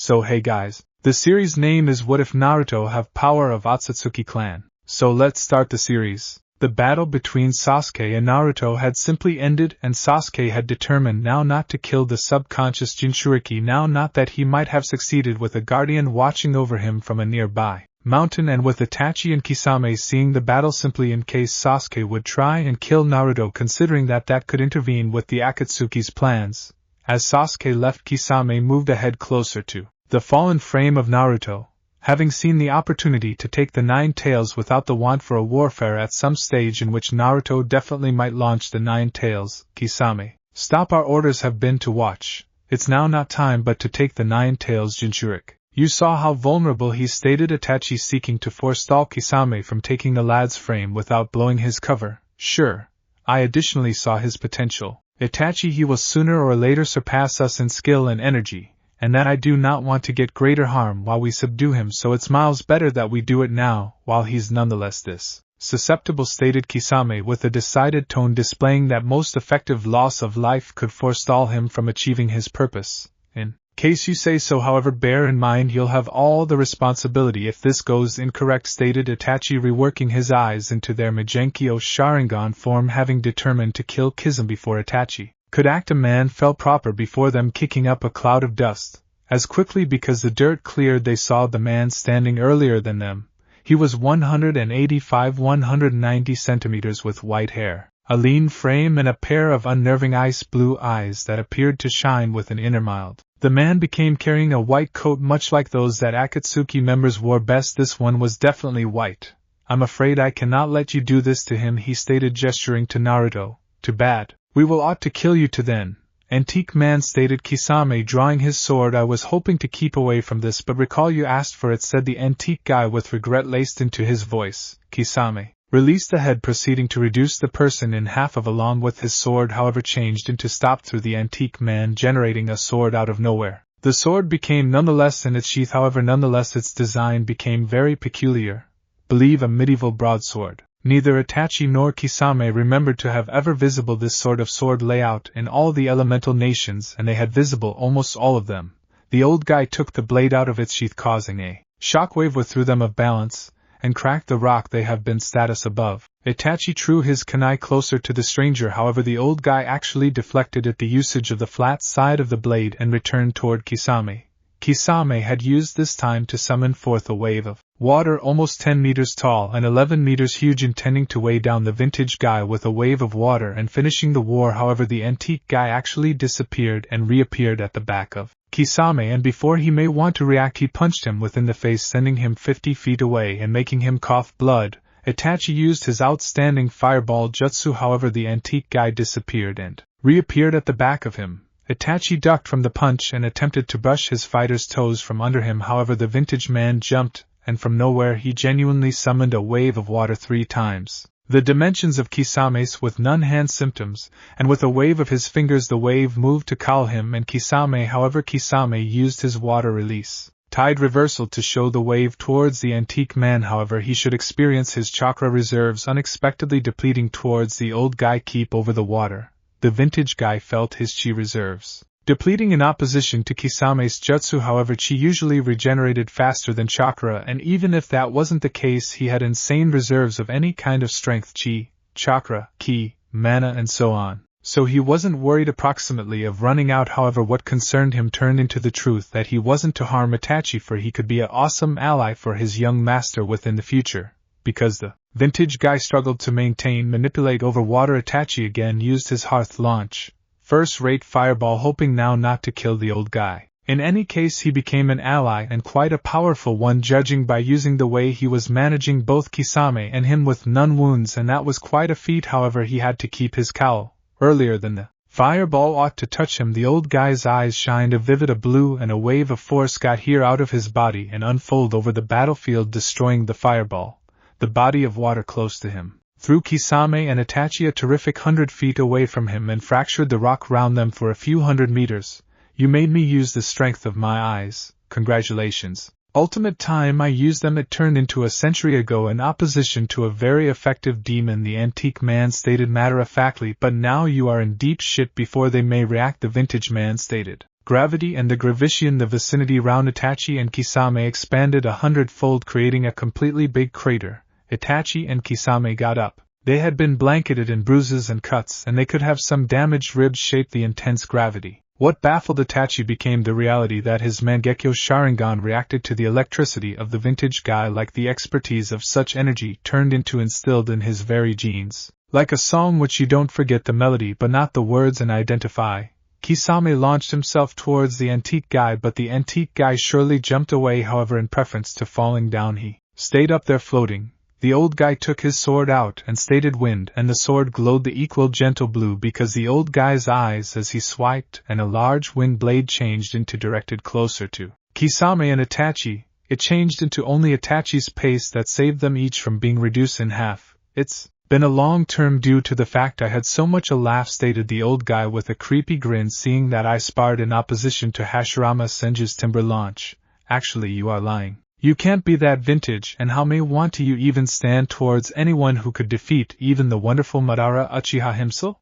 So hey guys, the series name is What If Naruto Have Power of Otsutsuki Clan. So let's start the series. The battle between Sasuke and Naruto had simply ended, and Sasuke had determined now not to kill the subconscious Jinchuriki, now not that he might have succeeded with a guardian watching over him from a nearby mountain, and with Itachi and Kisame seeing the battle simply in case Sasuke would try and kill Naruto, considering that could intervene with the Akatsuki's plans. As Sasuke left, Kisame moved ahead closer to the fallen frame of Naruto. Having seen the opportunity to take the 9 tails without the want for a warfare at some stage in which Naruto definitely might launch the 9 tails, Kisame, stop, our orders have been to watch. It's now not time but to take the 9 tails Jinchuriki. You saw how vulnerable he stated, Itachi seeking to forestall Kisame from taking the lad's frame without blowing his cover. Sure, I additionally saw his potential. Itachi, he will sooner or later surpass us in skill and energy, and that I do not want to get greater harm while we subdue him, so it's miles better that we do it now, while he's nonetheless this susceptible, stated Kisame with a decided tone, displaying that most effective loss of life could forestall him from achieving his purpose. In case you say so, however, bear in mind you'll have all the responsibility if this goes incorrect, stated Itachi, reworking his eyes into their Magenkyo Sharingan form, having determined to kill Kisame before Itachi could act. A man fell proper before them, kicking up a cloud of dust. As quickly because the dirt cleared, they saw the man standing earlier than them. He was 185-190 centimeters with white hair, a lean frame, and a pair of unnerving ice blue eyes that appeared to shine with an inner mild. The man became carrying a white coat much like those that Akatsuki members wore best. This one was definitely white. I'm afraid I cannot let you do this to him, he stated, gesturing to Naruto. Too bad. We will ought to kill you too then. Antique man, stated Kisame, drawing his sword. I was hoping to keep away from this, but recall you asked for it, said the antique guy with regret laced into his voice. Kisame released the head, proceeding to reduce the person in half of along with his sword, however changed into stop through the antique man, generating a sword out of nowhere. The sword became nonetheless in its sheath, however nonetheless its design became very peculiar. Believe a medieval broadsword. Neither Itachi nor Kisame remembered to have ever visible this sort of sword layout in all the elemental nations, and they had visible almost all of them. The old guy took the blade out of its sheath, causing a shockwave which threw them off balance and cracked the rock they have been status above. Itachi drew his kunai closer to the stranger, however the old guy actually deflected at the usage of the flat side of the blade and returned toward Kisame. Kisame had used this time to summon forth a wave of water almost 10 meters tall and 11 meters huge, intending to weigh down the vintage guy with a wave of water and finishing the war. However, the antique guy actually disappeared and reappeared at the back of Kisame, and before he may want to react, he punched him within the face, sending him 50 feet away and making him cough blood. Itachi used his outstanding fireball jutsu, however the antique guy disappeared and reappeared at the back of him. Itachi ducked from the punch and attempted to brush his fighter's toes from under him, however the vintage man jumped, and from nowhere he genuinely summoned a wave of water 3 times the dimensions of Kisame's with non-hand symptoms, and with a wave of his fingers the wave moved to call him and Kisame. However, Kisame used his water release tide reversal to show the wave towards the antique man. However, he should experience his chakra reserves unexpectedly depleting towards the old guy. Keep over the water. The vintage guy felt his chi reserves depleting in opposition to Kisame's jutsu. However, chi usually regenerated faster than chakra, and even if that wasn't the case, he had insane reserves of any kind of strength, chi, chakra, ki, mana, and so on. So he wasn't worried approximately of running out. However, what concerned him turned into the truth that he wasn't to harm Itachi, for he could be an awesome ally for his young master within the future. Because the vintage guy struggled to manipulate over water, Itachi again used his hearth launch first-rate fireball, hoping now not to kill the old guy. In any case, he became an ally, and quite a powerful one, judging by using the way he was managing both Kisame and him with none wounds, and that was quite a feat. However, he had to keep his cowl. Earlier than the fireball ought to touch him, the old guy's eyes shined a vivid blue, and a wave of force got here out of his body and unfolded over the battlefield, destroying the fireball, the body of water close to him, threw Kisame and Itachi a terrific 100 feet away from him and fractured the rock round them for a few hundred meters. You made me use the strength of my eyes. Congratulations. Ultimate time I used them. It turned into a century ago in opposition to a very effective demon, the antique man stated matter-of-factly, but now you are in deep shit before they may react, the vintage man stated. gravity and the gravitation. The vicinity round Itachi and Kisame expanded 100-fold, creating a completely big crater. Itachi and Kisame got up. They had been blanketed in bruises and cuts, and they could have some damaged ribs shaped the intense gravity. What baffled Itachi became the reality that his Mangekyo Sharingan reacted to the electricity of the vintage guy like the expertise of such energy turned into instilled in his very genes. Like a song which you don't forget the melody but not the words and identify, Kisame launched himself towards the antique guy, but the antique guy surely jumped away. However, in preference to falling down, he stayed up there floating. The old guy took his sword out and stated wind, and the sword glowed the equal gentle blue because the old guy's eyes as he swiped, and a large wind blade changed into directed closer to Kisame and Itachi. It changed into only Itachi's pace that saved them each from being reduced in half. It's been a long term due to the fact I had so much a laugh, stated the old guy with a creepy grin, seeing that I sparred in opposition to Hashirama Senju's timber launch. Actually, you are lying. You can't be that vintage, and how may want to you even stand towards anyone who could defeat even the wonderful Madara Uchiha himself?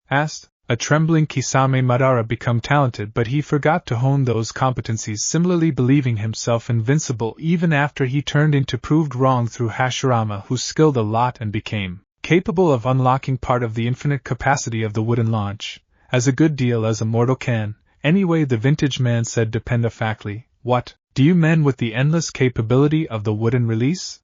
Asked. A trembling Kisame. Madara become talented, but he forgot to hone those competencies, similarly believing himself invincible even after he turned into proved wrong through Hashirama, who skilled a lot and became capable of unlocking part of the infinite capacity of the wooden launch, as a good deal as a mortal can. Anyway, the vintage man said dependently, "What, do you men with the endless capability of the wooden release?"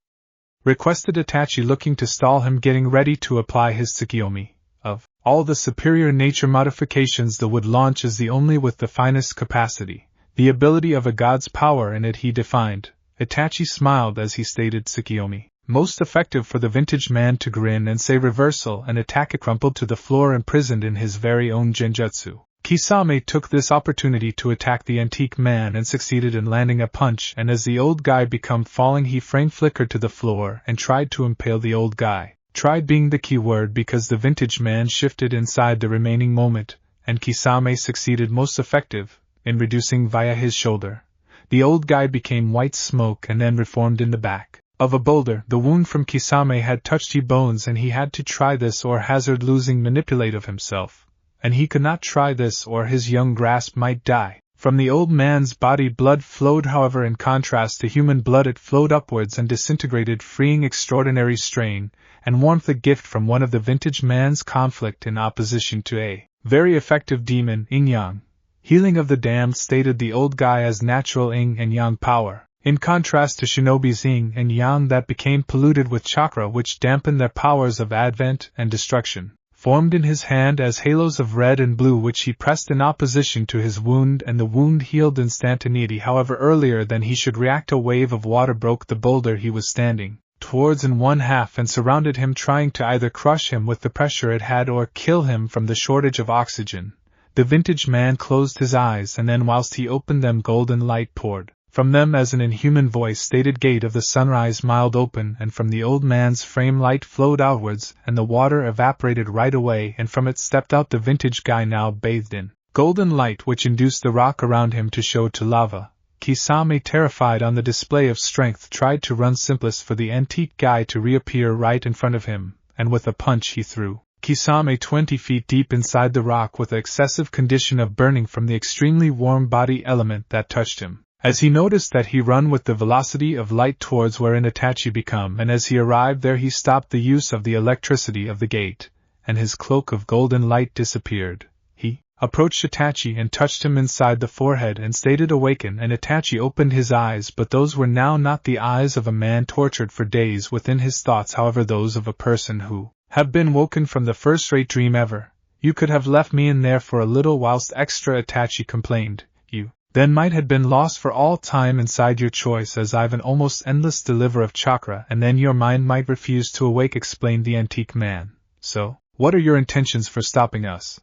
requested Itachi, looking to stall him, getting ready to apply his Tsukiyomi. Of all the superior nature modifications, the wood launch is the only with the finest capacity, the ability of a god's power in it, he defined. Itachi smiled as he stated Tsukiyomi. Most effective for the vintage man to grin and say reversal and attack it, crumpled to the floor, imprisoned in his very own genjutsu. Kisame took this opportunity to attack the antique man and succeeded in landing a punch, and as the old guy became falling, he frame flickered to the floor and tried to impale the old guy. Tried being the key word because the vintage man shifted inside the remaining moment, and Kisame succeeded most effective in reducing via his shoulder. The old guy became white smoke and then reformed in the back of a boulder. The wound from Kisame had touched his bones, and he had to try this or hazard losing manipulate of himself. And he could not try this or his young grasp might die. From the old man's body blood flowed, however in contrast to human blood it flowed upwards and disintegrated, freeing extraordinary strain and warmth, a gift from one of the vintage man's conflict in opposition to a very effective demon, yin-yang. Healing of the damned, stated the old guy, as natural yin and yang power, in contrast to shinobi's yin and yang that became polluted with chakra, which dampened their powers of advent and destruction. Formed in his hand as halos of red and blue, which he pressed in opposition to his wound, and the wound healed instantaneity. However, earlier than he should react, a wave of water broke the boulder he was standing towards in one half and surrounded him, trying to either crush him with the pressure it had or kill him from the shortage of oxygen. The vintage man closed his eyes, and then whilst he opened them, golden light poured from them as an inhuman voice stated, "Gate of the sunrise mild open," and from the old man's frame light flowed outwards, and the water evaporated right away, and from it stepped out the vintage guy, now bathed in golden light, which induced the rock around him to show to lava. Kisame, terrified on the display of strength, tried to run simplest for the antique guy to reappear right in front of him, and with a punch he threw Kisame 20 feet deep inside the rock with an excessive condition of burning from the extremely warm body element that touched him. As he noticed that he run with the velocity of light towards wherein Itachi become, and as he arrived there he stopped the use of the electricity of the gate, and his cloak of golden light disappeared. He approached Itachi and touched him inside the forehead and stated, "Awaken," and Itachi opened his eyes, but those were now not the eyes of a man tortured for days within his thoughts, however those of a person who have been woken from the first-rate dream ever. "You could have left me in there for a little whilst extra," Itachi complained. "You then might have been lost for all time inside your choice, as I've an almost endless deliver of chakra, and then your mind might refuse to awake," explained the antique man. "So, what are your intentions for stopping us?"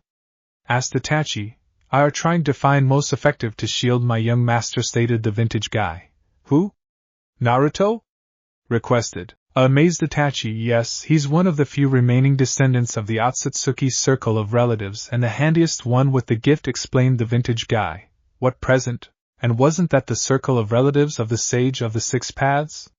asked Itachi. "I are trying to find most effective to shield my young master," stated the vintage guy. "Who? Naruto?" requested amazed Itachi. "Yes, he's one of the few remaining descendants of the Otsutsuki circle of relatives, and the handiest one with the gift," explained the vintage guy. "What present? And wasn't that the circle of relatives of the sage of the six paths?"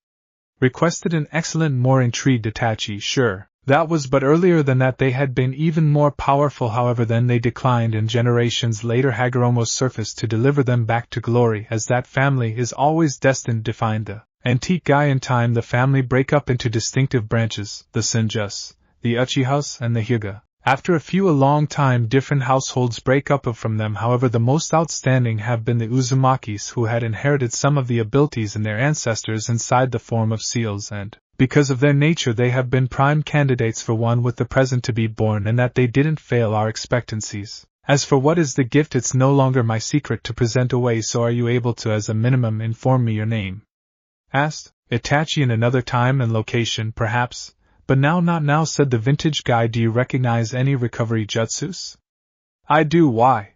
requested an excellent, more intrigued Itachi. "Sure, That was but earlier than that they had been even more powerful, however then they declined, and generations later Hagoromo surfaced to deliver them back to glory, as that family is always destined to find the antique guy. In time the family break up into distinctive branches, the Senjus, the Uchihas and the Hyuga. After a long time different households break up from them, however the most outstanding have been the Uzumakis, who had inherited some of the abilities in their ancestors inside the form of seals, and because of their nature they have been prime candidates for one with the present to be born, and that they didn't fail our expectancies. As for what is the gift, it's no longer my secret to present away, so are you able to as a minimum inform me your name? Asked Itachi. In another time and location perhaps, but now not now, said the vintage guy. Do you recognize any recovery jutsus? I do. Why?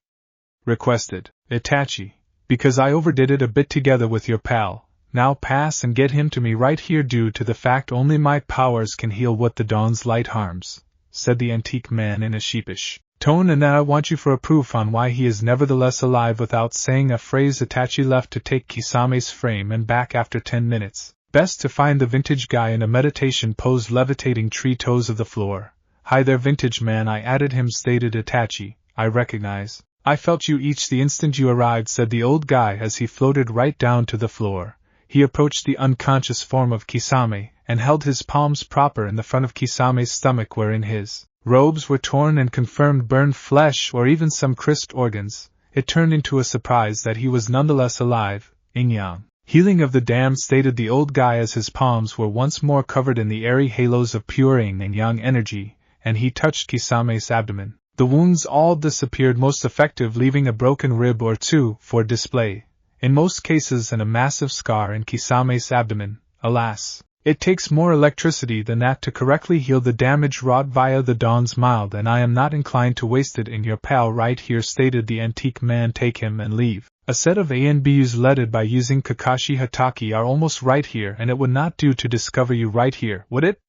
Requested Itachi. Because I overdid it a bit together with your pal. Now pass and get him to me right here. Due to the fact only my powers can heal what the dawn's light harms, said the antique man in a sheepish tone, and now I want you for a proof on why he is nevertheless alive. Without saying a phrase Itachi left to take Kisame's frame and back after 10 minutes. Best to find the vintage guy in a meditation pose, levitating tree toes of the floor. Hi there, vintage man, I added him, stated Itachi. I recognize. I felt you each the instant you arrived, said the old guy as he floated right down to the floor. He approached the unconscious form of Kisame, and held his palms proper in the front of Kisame's stomach, wherein his robes were torn and confirmed burned flesh or even some crisped organs. It turned into a surprise that he was nonetheless alive. Yin-yang. Healing of the damned, stated the old guy as his palms were once more covered in the airy halos of pure yin and yang energy, and he touched Kisame's abdomen. The wounds all disappeared, most effective, leaving a broken rib or two for display. In most cases, and a massive scar in Kisame's abdomen. Alas, it takes more electricity than that to correctly heal the damage wrought via the dawn's mild, and I am not inclined to waste it in your pal right here, stated the antique man. Take him and leave. A set of ANBUs led by using Kakashi Hatake are almost right here, and it would not do to discover you right here, would it?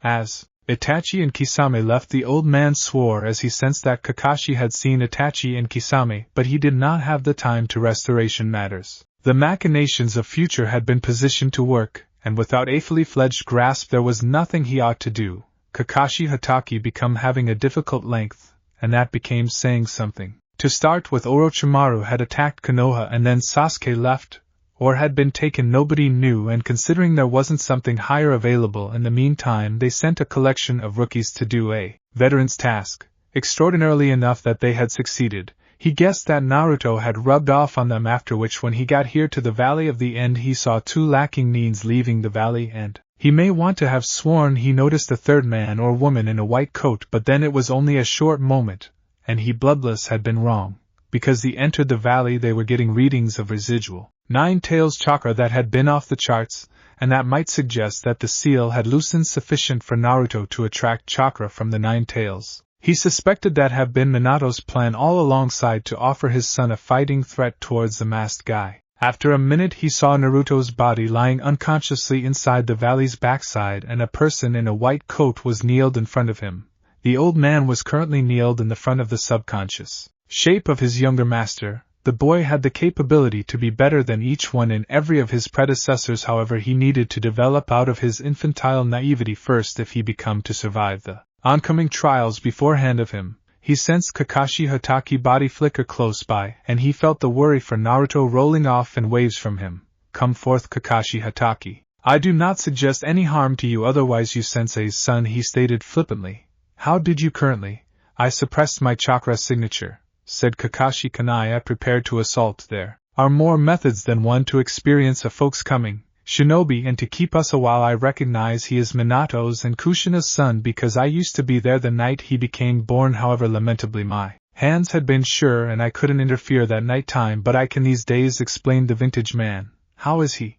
As Itachi and Kisame left, the old man swore as he sensed that Kakashi had seen Itachi and Kisame, but he did not have the time to restoration matters. The machinations of future had been positioned to work, and without a fully fledged grasp there was nothing he ought to do. Kakashi Hatake become having a difficult length, and that became saying something. To start with, Orochimaru had attacked Konoha and then Sasuke left, or had been taken, nobody knew, and considering there wasn't something higher available in the meantime, they sent a collection of rookies to do a veteran's task, extraordinarily enough that they had succeeded. He guessed that Naruto had rubbed off on them, after which when he got here to the Valley of the End he saw two lacking neens leaving the valley, and he may want to have sworn he noticed a third man or woman in a white coat, but then it was only a short moment, and he bloodless had been wrong. Because he entered the valley they were getting readings of residual Nine Tails chakra that had been off the charts, and that might suggest that the seal had loosened sufficient for Naruto to attract chakra from the Nine Tails. He suspected that had been Minato's plan all alongside, to offer his son a fighting threat towards the masked guy. After a minute he saw Naruto's body lying unconsciously inside the valley's backside, and a person in a white coat was kneeled in front of him. The old man was currently kneeled in the front of the subconscious shape of his younger master. The boy had the capability to be better than each one in every of his predecessors, however he needed to develop out of his infantile naivety first if he become to survive the oncoming trials beforehand of him. He sensed Kakashi Hatake body flicker close by, and he felt the worry for Naruto rolling off in waves from him. Come forth, Kakashi Hatake. I do not suggest any harm to you otherwise, you sensei's son, he stated flippantly. How did you currently? I suppressed my chakra signature, said Kakashi Kanaya, prepared to assault. There are more methods than one to experience a folk's coming, shinobi, and to keep us a while. I recognize he is Minato's and Kushina's son because I used to be there the night he became born. However, lamentably my hands had been sure and I couldn't interfere that night time, but I can these days, explained the vintage man. How is he?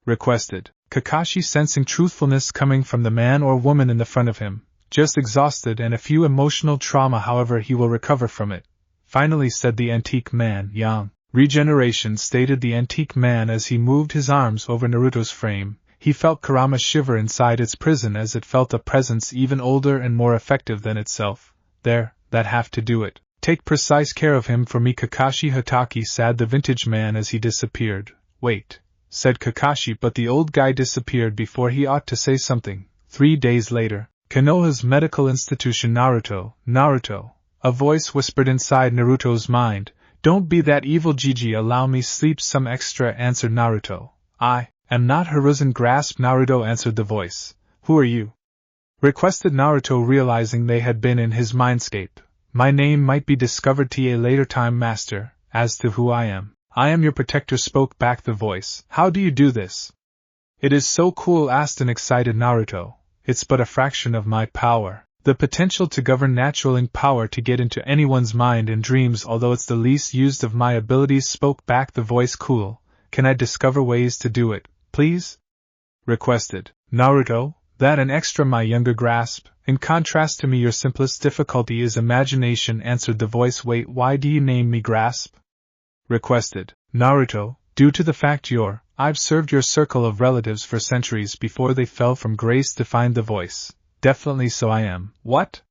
Requested Kakashi, sensing truthfulness coming from the man or woman in the front of him. Just exhausted and a few emotional trauma, however he will recover from it. Finally, said the antique man. Yang. Regeneration, stated the antique man as he moved his arms over Naruto's frame. He felt Kurama shiver inside its prison as it felt a presence even older and more effective than itself. There, that have to do it. Take precise care of him for me, Kakashi Hatake, said the vintage man as he disappeared. Wait, said Kakashi, but the old guy disappeared before he ought to say something. 3 days later. Konoha's medical institution. Naruto, Naruto. A voice whispered inside Naruto's mind. Don't be that evil, Gigi, allow me sleep some extra, answered Naruto. I am not Hiruzen, grasped Naruto, answered the voice. Who are you? Requested Naruto, realizing they had been in his mindscape. My name might be discovered at a later time, master. As to who I am your protector, spoke back the voice. How do you do this? It is so cool, asked an excited Naruto. It's but a fraction of my power. The potential to govern natural power to get into anyone's mind and dreams, although it's the least used of my abilities, spoke back the voice. Cool. Can I discover ways to do it, please? Requested Naruto. That an extra, my younger, grasp. In contrast to me, your simplest difficulty is imagination, answered the voice. Wait, why do you name me grasp? Requested Naruto. Due to the fact I've served your circle of relatives for centuries before they fell from grace, defined the voice. Definitely so I am. What?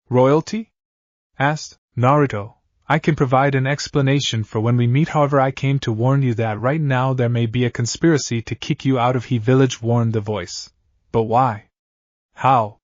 Royalty? Asked Naruto. I can provide an explanation for when we meet, however I came to warn you that right now there may be a conspiracy to kick you out of He Village, warned the voice. But why? How?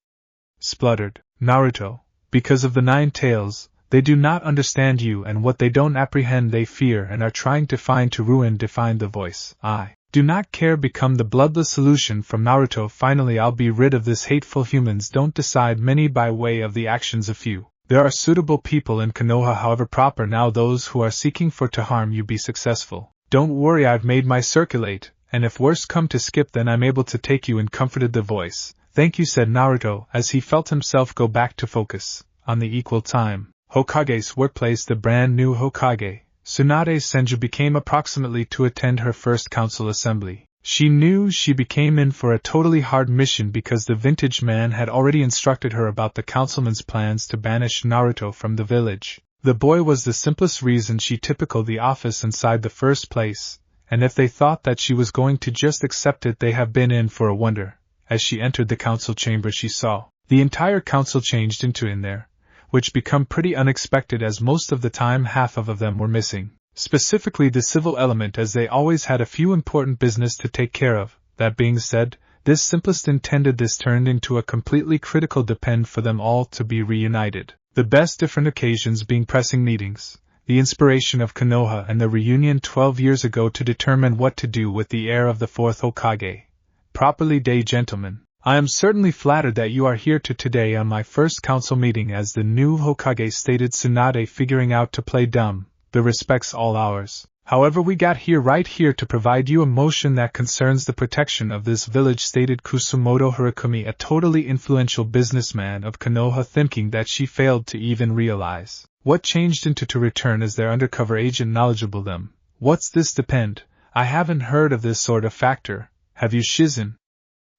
Spluttered Naruto. Because of the 9 tails, they do not understand you, and what they don't apprehend they fear and are trying to find to ruin, defined the voice. I do not care, become the bloodless solution from Naruto. Finally I'll be rid of this hateful. Humans don't decide many by way of the actions of few. There are suitable people in Konoha, however proper. Now those who are seeking for to harm you be successful. Don't worry, I've made my circulate, and if worse come to skip, then I'm able to take you in, comforted the voice. Thank you, said Naruto, as he felt himself go back to focus on the equal time. Hokage's workplace. The brand new Hokage, Tsunade Senju, became approximately to attend her first council assembly. She knew she became in for a totally hard mission because the vintage man had already instructed her about the councilman's plans to banish Naruto from the village. The boy was the simplest reason she typical the office inside the first place, and if they thought that she was going to just accept it, they have been in for a wonder. As she entered the council chamber, she saw the entire council changed into in there, which become pretty unexpected as most of the time half of them were missing. Specifically the civil element, as they always had a few important business to take care of. That being said, this simplest intended this turned into a completely critical depend for them all to be reunited. The best different occasions being pressing meetings, the inspiration of Konoha, and the reunion 12 years ago to determine what to do with the heir of the 4th Hokage. Properly day, gentlemen. I am certainly flattered that you are here today on my first council meeting as the new Hokage, stated Tsunade, figuring out to play dumb. The respect's all ours. However, we got here right here to provide you a motion that concerns the protection of this village, stated Kusumoto Hirokumi, a totally influential businessman of Konoha, thinking that she failed to even realize what changed into to return as their undercover agent knowledgeable them. What's this depend? I haven't heard of this sort of factor. Have you, Shizen?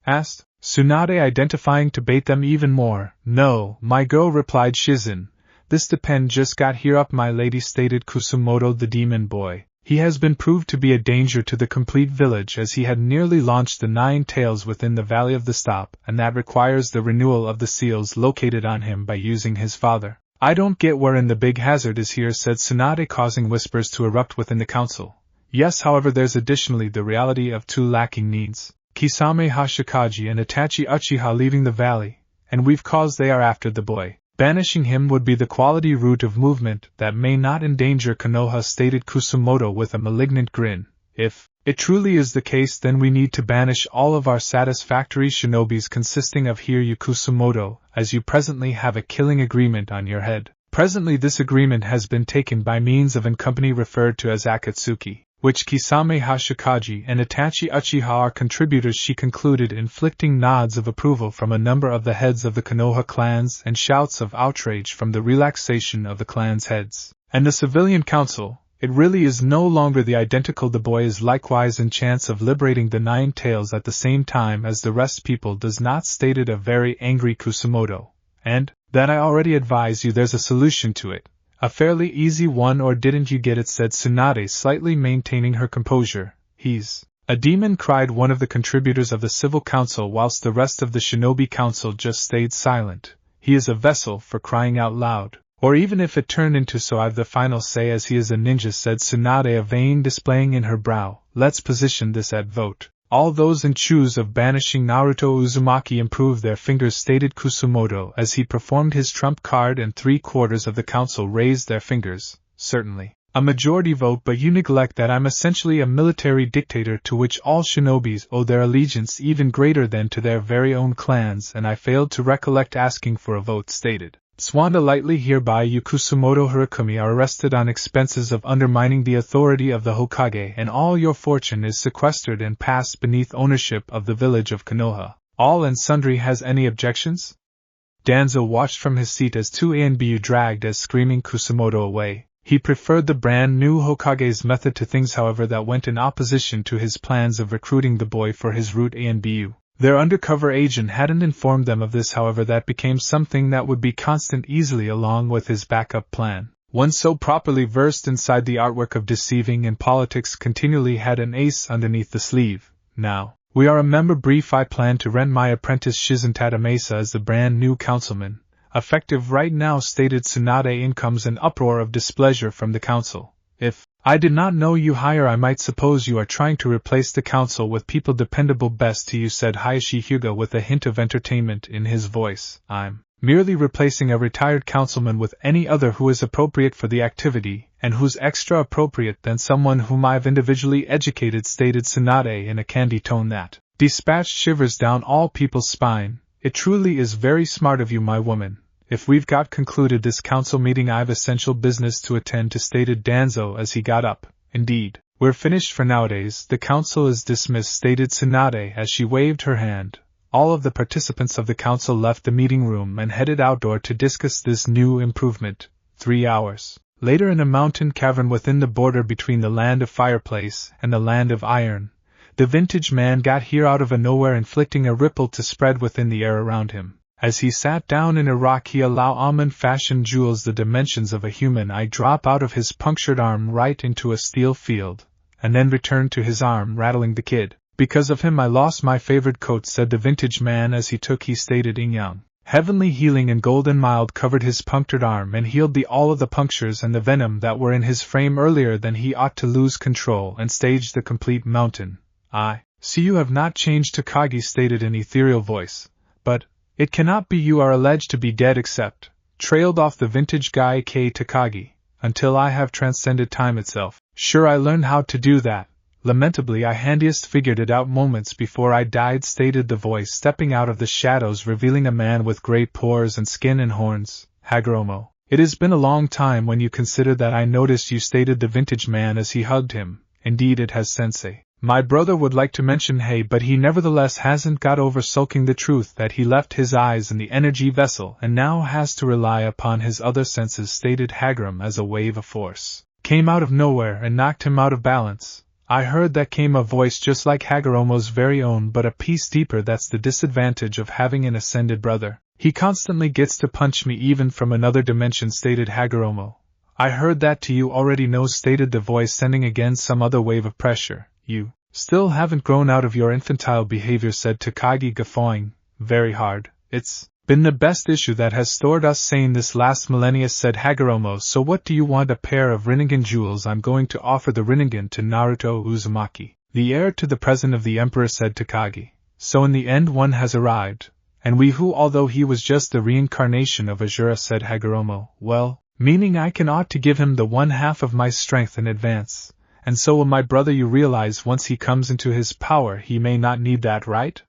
Asked Tsunade, identifying to bait them even more. No, my girl, replied Shizen. This depend just got here up, my lady, stated Kusumoto the demon boy. He has been proved to be a danger to the complete village, as he had nearly launched the 9 tails within the Valley of the Stop, and that requires the renewal of the seals located on him by using his father. I don't get wherein the big hazard is here, said Tsunade, causing whispers to erupt within the council. Yes, however, there's additionally the reality of 2 lacking needs. Kisame Hashikaji and Itachi Uchiha leaving the valley, and we've cause they are after the boy. Banishing him would be the quality route of movement that may not endanger Konoha, stated Kusumoto with a malignant grin. If it truly is the case, then we need to banish all of our satisfactory shinobis, consisting of Hiryu Kusumoto, as you presently have a killing agreement on your head. Presently this agreement has been taken by means of an company referred to as Akatsuki, which Kisame Hashikaji and Itachi Uchiha are contributors, she concluded, inflicting nods of approval from a number of the heads of the Konoha clans and shouts of outrage from the relaxation of the clans' heads. And the civilian council, it really is no longer the identical. The boy is likewise in chance of liberating the 9 tails at the same time as the rest people does not, stated a very angry Kusumoto. And that I already advise you there's a solution to it. A fairly easy one, or didn't you get it, said Tsunade, slightly maintaining her composure. He's a demon, cried one of the contributors of the civil council, whilst the rest of the shinobi council just stayed silent. He is a vessel, for crying out loud. Or even if it turned into so, I've the final say, as he is a ninja, said Tsunade, a vein displaying in her brow. Let's position this at vote. All those in choose of banishing Naruto Uzumaki improve their fingers, stated Kusumoto as he performed his trump card, and 3/4 of the council raised their fingers. Certainly. A majority vote, but you neglect that I'm essentially a military dictator to which all shinobis owe their allegiance even greater than to their very own clans, and I failed to recollect asking for a vote, stated. Swanda lightly, hereby you Kusumoto Hirokumi are arrested on expenses of undermining the authority of the Hokage, and all your fortune is sequestered and passed beneath ownership of the village of Konoha. All and sundry has any objections? Danzo watched from his seat as 2ANBU dragged as screaming Kusumoto away. He preferred the brand new Hokage's method to things, however, that went in opposition to his plans of recruiting the boy for his route ANBU. Their undercover agent hadn't informed them of this, however, that became something that would be constant easily along with his backup plan. One so properly versed inside the artwork of deceiving and politics continually had an ace underneath the sleeve. Now, we are a member brief. I plan to rent my apprentice Shizen Tatamesa as the brand new councilman. Effective right now, stated Tsunade. In comes an uproar of displeasure from the council. If I did not know you higher, I might suppose you are trying to replace the council with people dependable. Best to you, said Hayashi Hyuga with a hint of entertainment in his voice. I'm merely replacing a retired councilman with any other who is appropriate for the activity, and who's extra appropriate than someone whom I've individually educated, stated Tsunade in a candy tone that dispatched shivers down all people's spine. It truly is very smart of you, my woman. If we've got concluded this council meeting, I've essential business to attend to, stated Danzo as he got up. Indeed, we're finished for nowadays. The council is dismissed, stated Tsunade as she waved her hand. All of the participants of the council left the meeting room and headed outdoor to discuss this new improvement. 3 hours later, in a mountain cavern within the border between the land of fireplace and the land of iron, the vintage man got here out of nowhere, inflicting a ripple to spread within the air around him. As he sat down in a rock, he allowed almond-fashioned jewels the dimensions of a human eye drop out of his punctured arm right into a steel field, and then returned to his arm, rattling the kid. Because of him I lost my favorite coat, said the vintage man as he stated Yin-yang. Heavenly healing and golden mild covered his punctured arm and healed all of the punctures and the venom that were in his frame earlier than he ought to lose control and staged the complete mountain. I see you have not changed, Takagi stated in ethereal voice. But it cannot be, you are alleged to be dead except, trailed off the vintage guy K. Takagi, until I have transcended time itself. Sure, I learned how to do that. Lamentably, I handiest figured it out moments before I died, stated the voice stepping out of the shadows, revealing a man with gray pores and skin and horns. Hagoromo. It has been a long time when you consider that I noticed you, stated the vintage man as he hugged him. Indeed it has, sensei. My brother would like to mention hey, but he nevertheless hasn't got over sulking the truth that he left his eyes in the energy vessel and now has to rely upon his other senses, stated Hagoromo as a wave of force came out of nowhere and knocked him out of balance. I heard that, came a voice just like Hagoromo's very own, but a piece deeper. That's the disadvantage of having an ascended brother. He constantly gets to punch me even from another dimension, stated Hagoromo. I heard that too, you already know, stated the voice, sending again some other wave of pressure. You still haven't grown out of your infantile behavior, said Takagi, guffawing. Very hard. It's been the best issue that has stored us sane this last millennia, said Hagoromo. So what do you want? A pair of Rinnegan jewels. I'm going to offer the Rinnegan to Naruto Uzumaki, the heir to the present of the emperor, said Takagi. So in the end one has arrived. And we who, although he was just the reincarnation of Azura, said Hagoromo. Well, meaning I can ought to give him the 1/2 of my strength in advance. And so will my brother. You realize once he comes into his power he may not need that, right?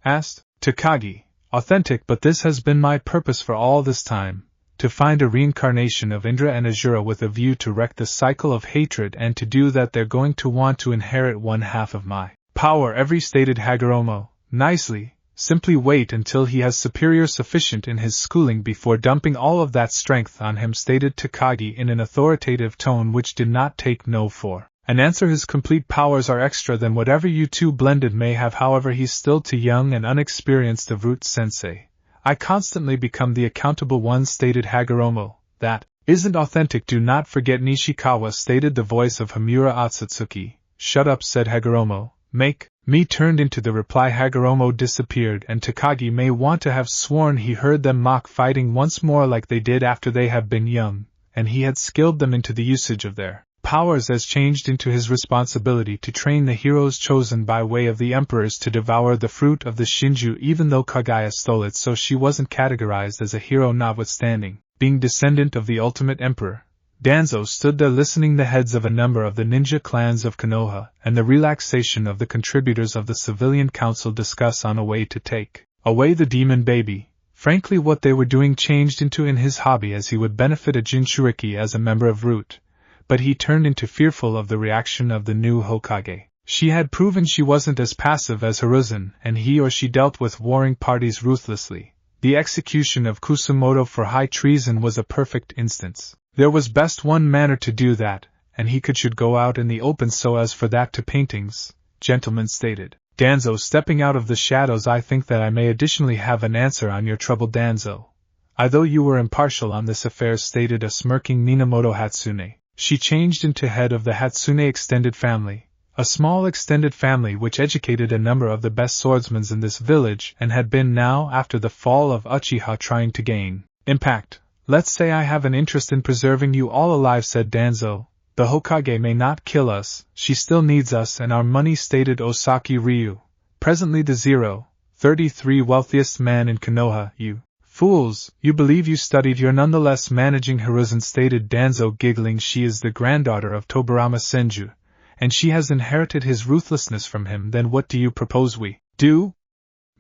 Asked Takagi. Authentic, but this has been my purpose for all this time, to find a reincarnation of Indra and Azura with a view to wreck the cycle of hatred, and to do that they're going to want to inherit 1/2 of my power every, stated Hagoromo. Nicely, simply wait until he has superior sufficient in his schooling before dumping all of that strength on him, stated Takagi in an authoritative tone which did not take no for an answer. His complete powers are extra than whatever you two blended may have, however he's still too young and unexperienced of root, sensei. I constantly become the accountable one, stated Hagoromo. That isn't authentic. Do not forget Nishikawa, stated the voice of Hamura Otsutsuki. Shut up, said Hagoromo. Make me turned into the reply. Hagoromo disappeared, and Takagi may want to have sworn he heard them mock fighting once more like they did after they have been young, and he had skilled them into the usage of their powers as changed into his responsibility to train the heroes chosen by way of the emperors to devour the fruit of the Shinju, even though Kaguya stole it, so she wasn't categorized as a hero notwithstanding, being descendant of the ultimate emperor. Danzo stood there listening the heads of a number of the ninja clans of Konoha and the relaxation of the contributors of the civilian council discuss on a way to take away the demon baby. Frankly, what they were doing changed into in his hobby, as he would benefit a Jinchuriki as a member of Root. But he turned into fearful of the reaction of the new Hokage. She had proven she wasn't as passive as Hiruzen, and he or she dealt with warring parties ruthlessly. The execution of Kusumoto for high treason was a perfect instance. There was best one manner to do that, and he should go out in the open. So as for that to paintings, gentlemen, stated Danzo, stepping out of the shadows, I think that I may additionally have an answer on your trouble. Danzo, I though you were impartial on this affair, stated a smirking Minamoto Hatsune. She changed into head of the Hatsune extended family, a small extended family which educated a number of the best swordsmen in this village and had been now, after the fall of Uchiha, trying to gain impact. Let's say I have an interest in preserving you all alive, said Danzo. The Hokage may not kill us, she still needs us and our money, stated Osaki Ryu, presently the 33 wealthiest man in Konoha. You fools, you believe you studied, you're nonetheless managing Hiruzen, stated Danzo, giggling. She is the granddaughter of Tobarama Senju, and she has inherited his ruthlessness from him. Then what do you propose we do?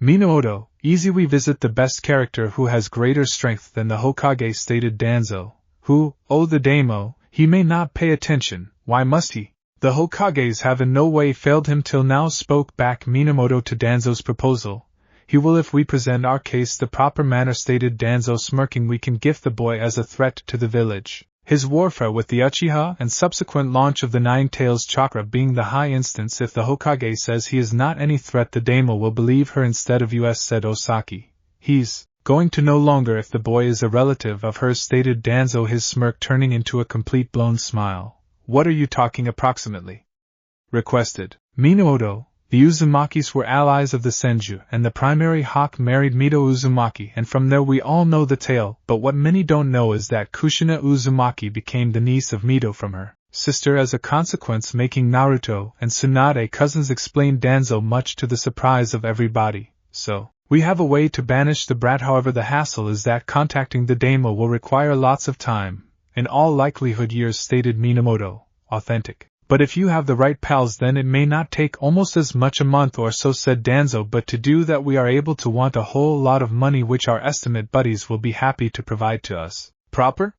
Minamoto, easy, we visit the best character who has greater strength than the Hokage, stated Danzo. Who? Oh, the Daimyo. He may not pay attention, why must he? The Hokages have in no way failed him till now, spoke back Minamoto to Danzo's proposal. He will if we present our case the proper manner, stated Danzo, smirking. We can gift the boy as a threat to the village. His warfare with the Uchiha and subsequent launch of the Nine Tails chakra being the high instance. If the Hokage says he is not any threat, the Daimyo will believe her instead of us, said Osaki. He's going to know longer if the boy is a relative of hers, stated Danzo, his smirk turning into a complete blown smile. What are you talking approximately? Requested Minamoto. The Uzumakis were allies of the Senju, and the primary hawk married Mito Uzumaki, and from there we all know the tale. But what many don't know is that Kushina Uzumaki became the niece of Mito from her sister as a consequence, making Naruto and Tsunade cousins, explained Danzo, much to the surprise of everybody. So, we have a way to banish the brat. However, the hassle is that contacting the Daimyo will require lots of time, in all likelihood years, stated Minamoto. Authentic. But if you have the right pals, then it may not take almost as much, a month or so, said Danzo. But to do that we are able to want a whole lot of money, which our estimate buddies will be happy to provide to us. Proper?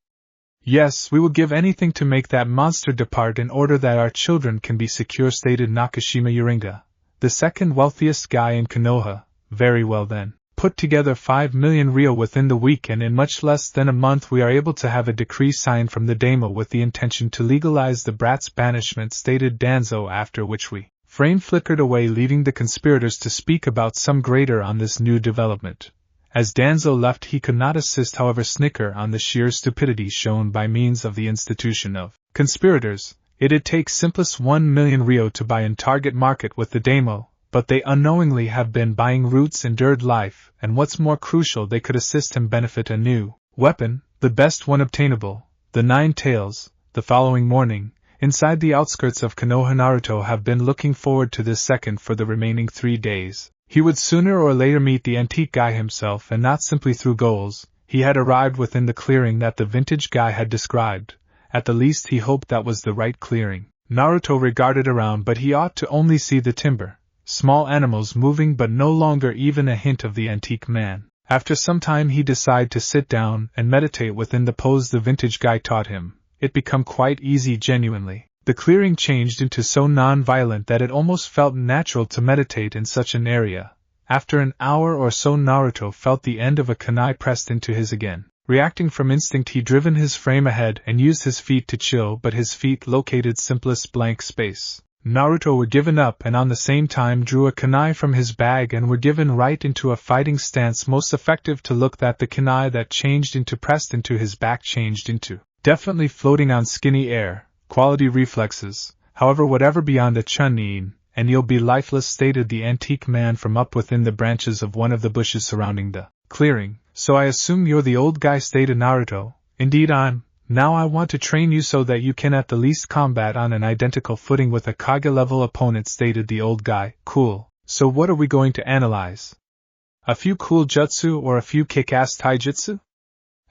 Yes, we will give anything to make that monster depart in order that our children can be secure, stated Nakashima Yuringa, the second wealthiest guy in Konoha. Very well then. Put together 5 million ryo within the week, and in much less than a month we are able to have a decree signed from the Daimyo with the intention to legalize the brat's banishment, stated Danzo, after which we frame flickered away, leaving the conspirators to speak about some greater on this new development. As Danzo left, he could not assist, however, snicker on the sheer stupidity shown by means of the institution of conspirators. It'd take simplest 1 million ryo to buy in target market with the Daimyo, but they unknowingly have been buying Root's endured life, and what's more crucial, they could assist him benefit a new weapon, the best one obtainable, the Nine Tails. The following morning, inside the outskirts of Konoha, Naruto have been looking forward to this second for the remaining 3 days. He would sooner or later meet the antique guy himself, and not simply through goals. He had arrived within the clearing that the vintage guy had described. At the least he hoped that was the right clearing. Naruto regarded around, but he ought to only see the timber. Small animals moving, but no longer even a hint of the antique man. After some time he decided to sit down and meditate within the pose the vintage guy taught him. It became quite easy, genuinely. The clearing changed into so non-violent that it almost felt natural to meditate in such an area. After an hour or so Naruto felt the end of a kunai pressed into his again. Reacting from instinct, he driven his frame ahead and used his feet to chill, but his feet located simplest blank space. Naruto were given up and on the same time drew a kunai from his bag and were given right into a fighting stance, most effective to look that the kunai that changed into pressed into his back changed into definitely floating on skinny air, quality reflexes, however whatever beyond a chunin, and you'll be lifeless, stated the antique man from up within the branches of one of the bushes surrounding the clearing. So I assume you're the old guy, stated Naruto. Indeed I'm, Now I want to train you so that you can at the least combat on an identical footing with a Kage-level opponent, stated the old guy. Cool. So what are we going to analyze? A few cool jutsu or a few kick-ass taijutsu?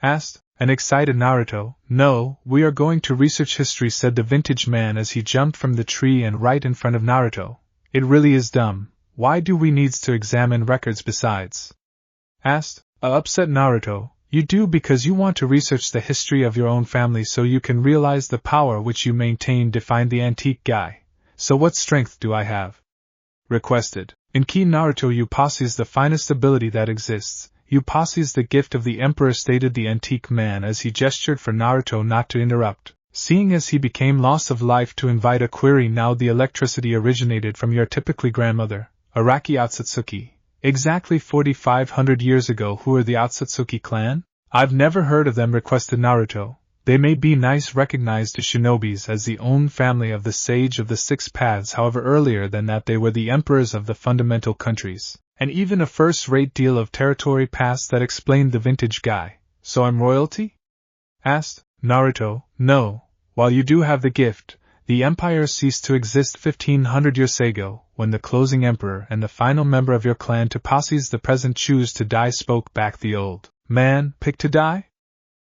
Asked an excited Naruto. No, we are going to research history, said the vintage man as he jumped from the tree and right in front of Naruto. It really is dumb. Why do we needs to examine records besides? Asked upset Naruto. You do because you want to research the history of your own family so you can realize the power which you maintain, defined the antique guy. So what strength do I have? Requested. In Ki Naruto, you possess the finest ability that exists. You possess the gift of the emperor, stated the antique man as he gestured for Naruto not to interrupt. Seeing as he became loss of life to invite a query. Now the electricity originated from your typically grandmother, Araki Otsutsuki. Exactly 4,500 years ago. Who are the Otsutsuki clan? I've never heard of them, requested Naruto. They may be nice recognized shinobis as the own family of the Sage of the Six Paths, however earlier than that they were the emperors of the fundamental countries, and even a first-rate deal of territory past, that explained the vintage guy. So I'm royalty? Asked Naruto. No, while you do have the gift, the empire ceased to exist 1,500 years ago, when the closing emperor and the final member of your clan to possess the present choose to die, spoke back the old man. Pick to die?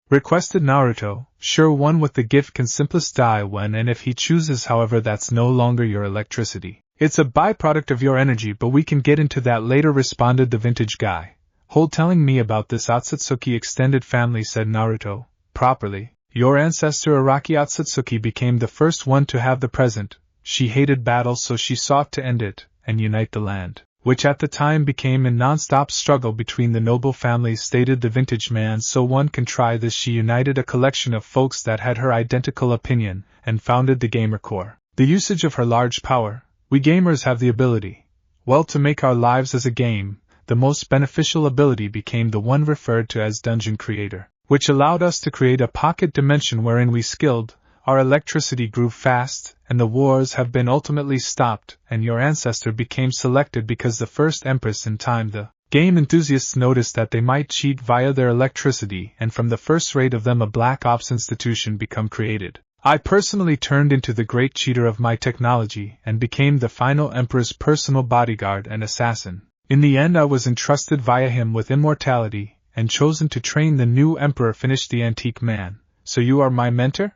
Requested Naruto. Sure, one with the gift can simplest die when and if he chooses, however that's no longer your electricity. It's a byproduct of your energy, but we can get into that later, responded the vintage guy. Hold telling me about this Otsutsuki extended family, said Naruto. Properly. Your ancestor Araki Otsutsuki became the first one to have the present. She hated battle, so she sought to end it, and unite the land, which at the time became a non-stop struggle between the noble families, stated the vintage man. So one can try this. She united a collection of folks that had her identical opinion, and founded the Gamer Corps. The usage of her large power, we gamers have the ability, well, to make our lives as a game. The most beneficial ability became the one referred to as Dungeon Creator, which allowed us to create a pocket dimension wherein we skilled. Our electricity grew fast, and the wars have been ultimately stopped, and your ancestor became selected because the first empress in time. The game enthusiasts noticed that they might cheat via their electricity, and from the first rate of them a black ops institution become created. I personally turned into the great cheater of my technology, and became the final emperor's personal bodyguard and assassin. In the end I was entrusted via him with immortality, and chosen to train the new emperor, finished the antique man. So you are my mentor?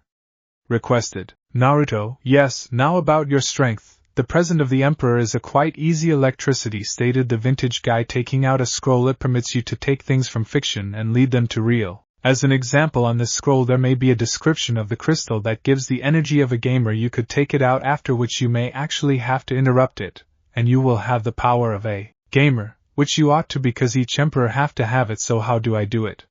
Requested Naruto. Yes. Now about your strength. The present of the emperor is a quite easy electricity, stated the vintage guy, taking out a scroll. It permits you to take things from fiction and lead them to real. As an example, on this scroll there may be a description of the crystal that gives the energy of a gamer. You could take it out, after which you may actually have to interrupt it, and you will have the power of a gamer, which you ought to, because each emperor have to have it. So how do I do it?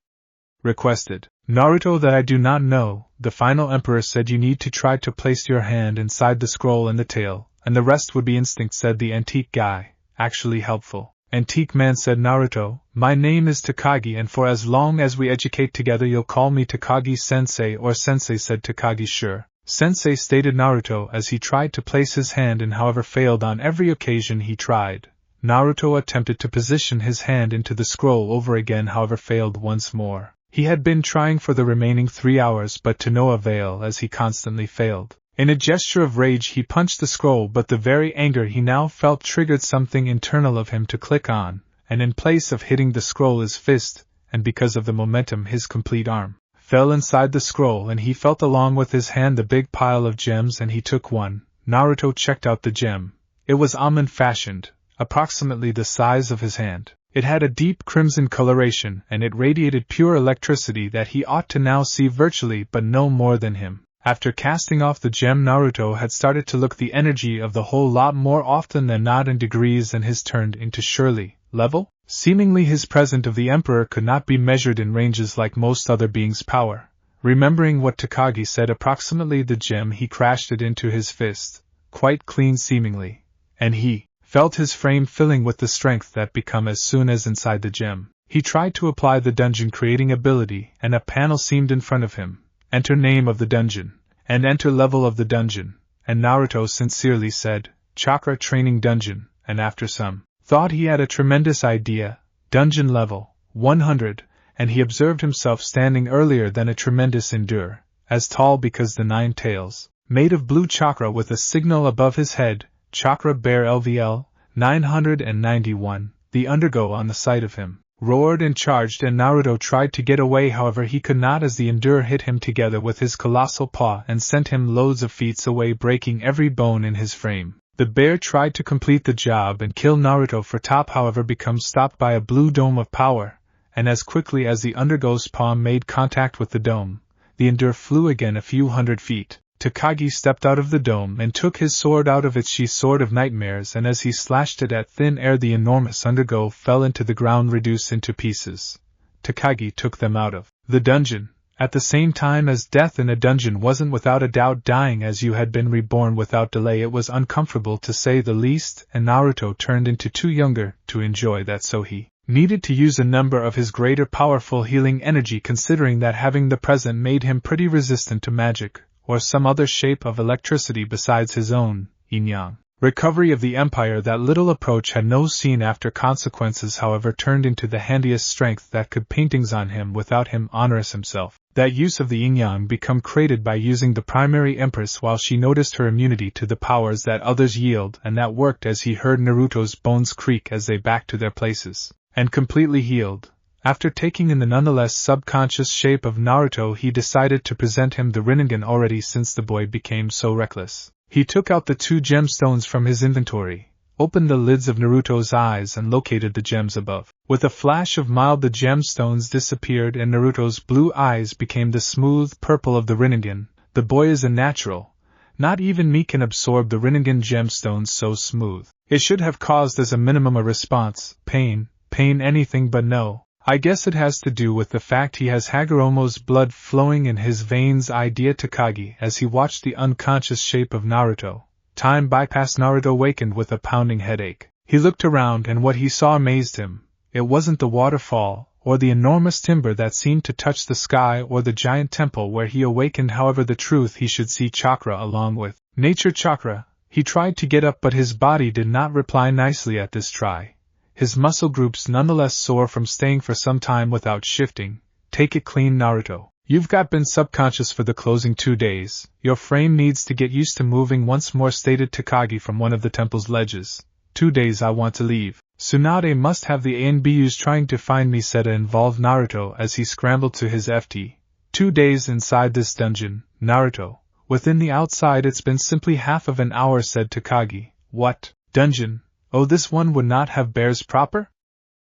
Requested Naruto. That I do not know. The final emperor said you need to try to place your hand inside the scroll and the tail, and the rest would be instinct, said the antique guy. Actually helpful. Antique man, said Naruto. My name is Takagi, and for as long as we educate together you'll call me Takagi-sensei or sensei, said Takagi. Sure, sensei, stated Naruto as he tried to place his hand in, however failed on every occasion he tried. Naruto attempted to position his hand into the scroll over again, however failed once more. He had been trying for the remaining 3 hours, but to no avail, as he constantly failed. In a gesture of rage he punched the scroll, but the very anger he now felt triggered something internal of him to click on, and in place of hitting the scroll his fist, and because of the momentum his complete arm, fell inside the scroll, and he felt along with his hand the big pile of gems, and he took one. Naruto checked out the gem. It was almond-fashioned, approximately the size of his hand. It had a deep crimson coloration, and it radiated pure electricity that he ought to now see virtually but no more than him. After casting off the gem, Naruto had started to look the energy of the whole lot more often than not in degrees, and his turned into surely level. Seemingly his present of the emperor could not be measured in ranges like most other beings' power. Remembering what Takagi said, approximately the gem, he crashed it into his fist, quite clean seemingly, and he felt his frame filling with the strength that become as soon as inside the gem. He tried to apply the dungeon creating ability, and a panel seemed in front of him. Enter name of the dungeon, and enter level of the dungeon, and Naruto sincerely said, Chakra Training Dungeon, and after some thought he had a tremendous idea, dungeon level, 100, and he observed himself standing earlier than a tremendous endure, as tall because the 9 tails, made of blue chakra with a signal above his head, chakra bear LVL, 991, the undergo on the sight of him, roared and charged, and Naruto tried to get away, however he could not, as the Endure hit him together with his colossal paw and sent him loads of feet away, breaking every bone in his frame. The bear tried to complete the job and kill Naruto for top, however become stopped by a blue dome of power, and as quickly as the Undergo's paw made contact with the dome, the Endure flew again a few hundred feet. Takagi stepped out of the dome and took his sword out of its sheath, Sword of Nightmares, and as he slashed it at thin air, the enormous Undergo fell into the ground, reduced into pieces. Takagi took them out of the dungeon, at the same time as death in a dungeon wasn't without a doubt dying as you had been reborn without delay. It was uncomfortable to say the least, and Naruto turned into too younger to enjoy that, so he needed to use a number of his greater powerful healing energy, considering that having the present made him pretty resistant to magic, or some other shape of electricity besides his own, yin-yang. Recovery of the Empire. That little approach had no scene after consequences, however, turned into the handiest strength that could paintings on him without him onerous himself. That use of the yin-yang become created by using the primary Empress while she noticed her immunity to the powers that others yield, and that worked as he heard Naruto's bones creak as they backed to their places, and completely healed. After taking in the nonetheless subconscious shape of Naruto, he decided to present him the Rinnegan already, since the boy became so reckless. He took out the 2 gemstones from his inventory, opened the lids of Naruto's eyes and located the gems above. With a flash of mild the gemstones disappeared and Naruto's blue eyes became the smooth purple of the Rinnegan. The boy is a natural. Not even me can absorb the Rinnegan gemstones so smooth. It should have caused as a minimum a response, pain, anything but no. I guess it has to do with the fact he has Hagoromo's blood flowing in his veins, idea Takagi as he watched the unconscious shape of Naruto. Time bypassed. Naruto wakened with a pounding headache. He looked around and what he saw amazed him. It wasn't the waterfall, or the enormous timber that seemed to touch the sky, or the giant temple where he awakened, however the truth he should see chakra along with nature chakra. He tried to get up but his body did not reply nicely at this try. His muscle groups nonetheless sore from staying for some time without shifting. Take it clean, Naruto. You've been subconscious for the closing 2 days. Your frame needs to get used to moving once more, stated Takagi from one of the temple's ledges. 2 days I want to leave. Tsunade must have the ANBUs trying to find me, said involved Naruto as he scrambled to his FT. 2 days inside this dungeon, Naruto. Within the outside it's been simply half of an hour, said Takagi. What? Dungeon? Oh, this one would not have bears proper?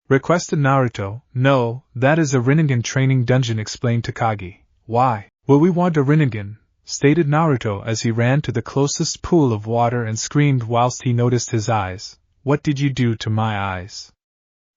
Requested Naruto. No, that is a Rinnegan training dungeon, explained Takagi. Why? Well, we want a Rinnegan, stated Naruto as he ran to the closest pool of water and screamed whilst he noticed his eyes. What did you do to my eyes?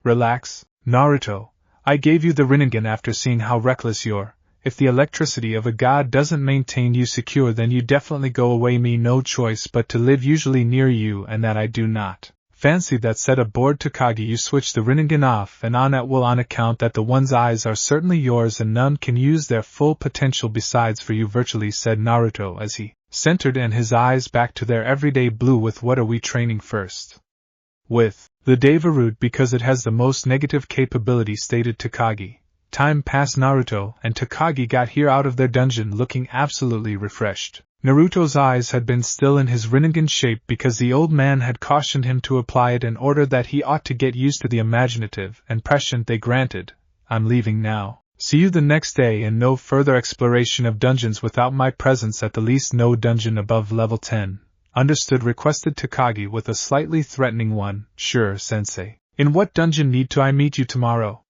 Relax, Naruto. I gave you the Rinnegan after seeing how reckless you're. If the electricity of a god doesn't maintain you secure, then you definitely go away. Me no choice but to live usually near you, and that I do not. Fancy that, said aboard Takagi. You switch the Rinnegan off and on at will on account that the one's eyes are certainly yours and none can use their full potential besides for you virtually, said Naruto as he centered and his eyes back to their everyday blue. With what are we training first? With the Deva root, because it has the most negative capability, stated Takagi. Time passed. Naruto and Takagi got here out of their dungeon looking absolutely refreshed. Naruto's eyes had been still in his Rinnegan shape because the old man had cautioned him to apply it in order that he ought to get used to the imaginative and prescient. They granted. I'm leaving now. See you the next day, and no further exploration of dungeons without my presence, at the least no dungeon above level 10. Understood, requested Takagi with a slightly threatening one. Sure, sensei. In what dungeon need I meet you tomorrow?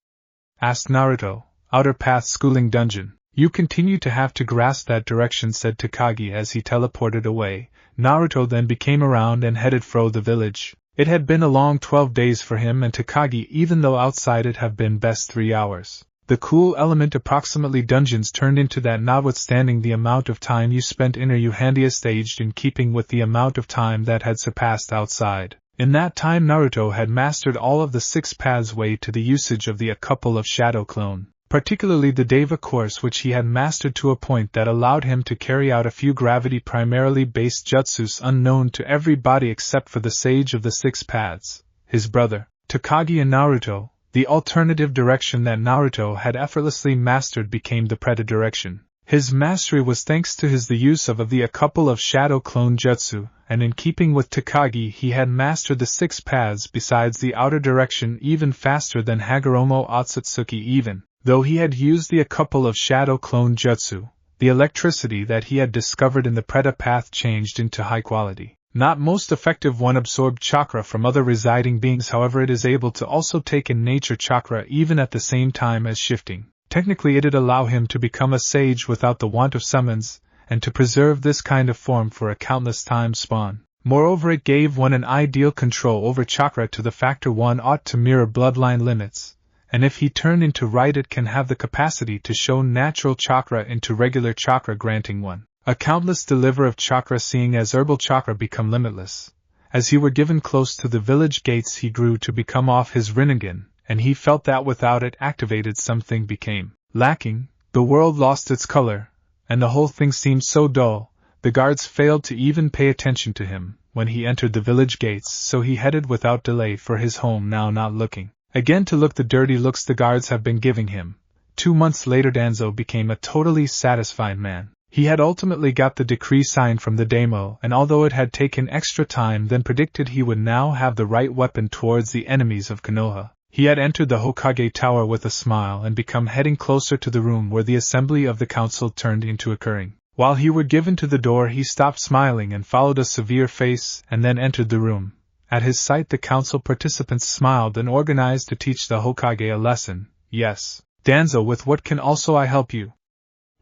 Asked Naruto. Outer Path Schooling Dungeon. You continue to have to grasp that direction, said Takagi as he teleported away. Naruto then became around and headed for the village. It had been a long 12 days for him and Takagi, even though outside it have been best 3 hours. The cool element approximately dungeons turned into that, notwithstanding the amount of time you spent in, are you handiest aged in keeping with the amount of time that had surpassed outside. In that time Naruto had mastered all of the 6 paths way to the usage of the a couple of shadow clone. Particularly the Deva course, which he had mastered to a point that allowed him to carry out a few gravity primarily based jutsus unknown to everybody except for the sage of the 6 paths, his brother, Takagi, and Naruto. The alternative direction that Naruto had effortlessly mastered became the Preta direction. His mastery was thanks to the use of a couple of shadow clone jutsu, and in keeping with Takagi he had mastered the 6 paths besides the outer direction even faster than Hagoromo Otsutsuki even, though he had used the couple of shadow clone jutsu. The electricity that he had discovered in the Preta path changed into high quality, not most effective one absorbed chakra from other residing beings. However, it is able to also take in nature chakra even at the same time as shifting. Technically it'd allow him to become a sage without the want of summons, and to preserve this kind of form for a countless time span. Moreover, it gave one an ideal control over chakra to the factor one ought to mirror bloodline limits, and if he turned into right it can have the capacity to show natural chakra into regular chakra, granting one a countless deliver of chakra, seeing as herbal chakra become limitless. As he were given close to the village gates he grew to become off his Rinnegan, and he felt that without it activated something became lacking, the world lost its color, and the whole thing seemed so dull, the guards failed to even pay attention to him when he entered the village gates, so he headed without delay for his home, now not looking again to look the dirty looks the guards have been giving him. 2 months later Danzo became a totally satisfied man. He had ultimately got the decree signed from the daimyo, and although it had taken extra time than predicted, he would now have the right weapon towards the enemies of Konoha. He had entered the Hokage tower with a smile and become heading closer to the room where the assembly of the council turned into occurring. While he were given to the door he stopped smiling and followed a severe face and then entered the room. At his sight the council participants smiled and organized to teach the Hokage a lesson. Yes, Danzo, with what can also I help you?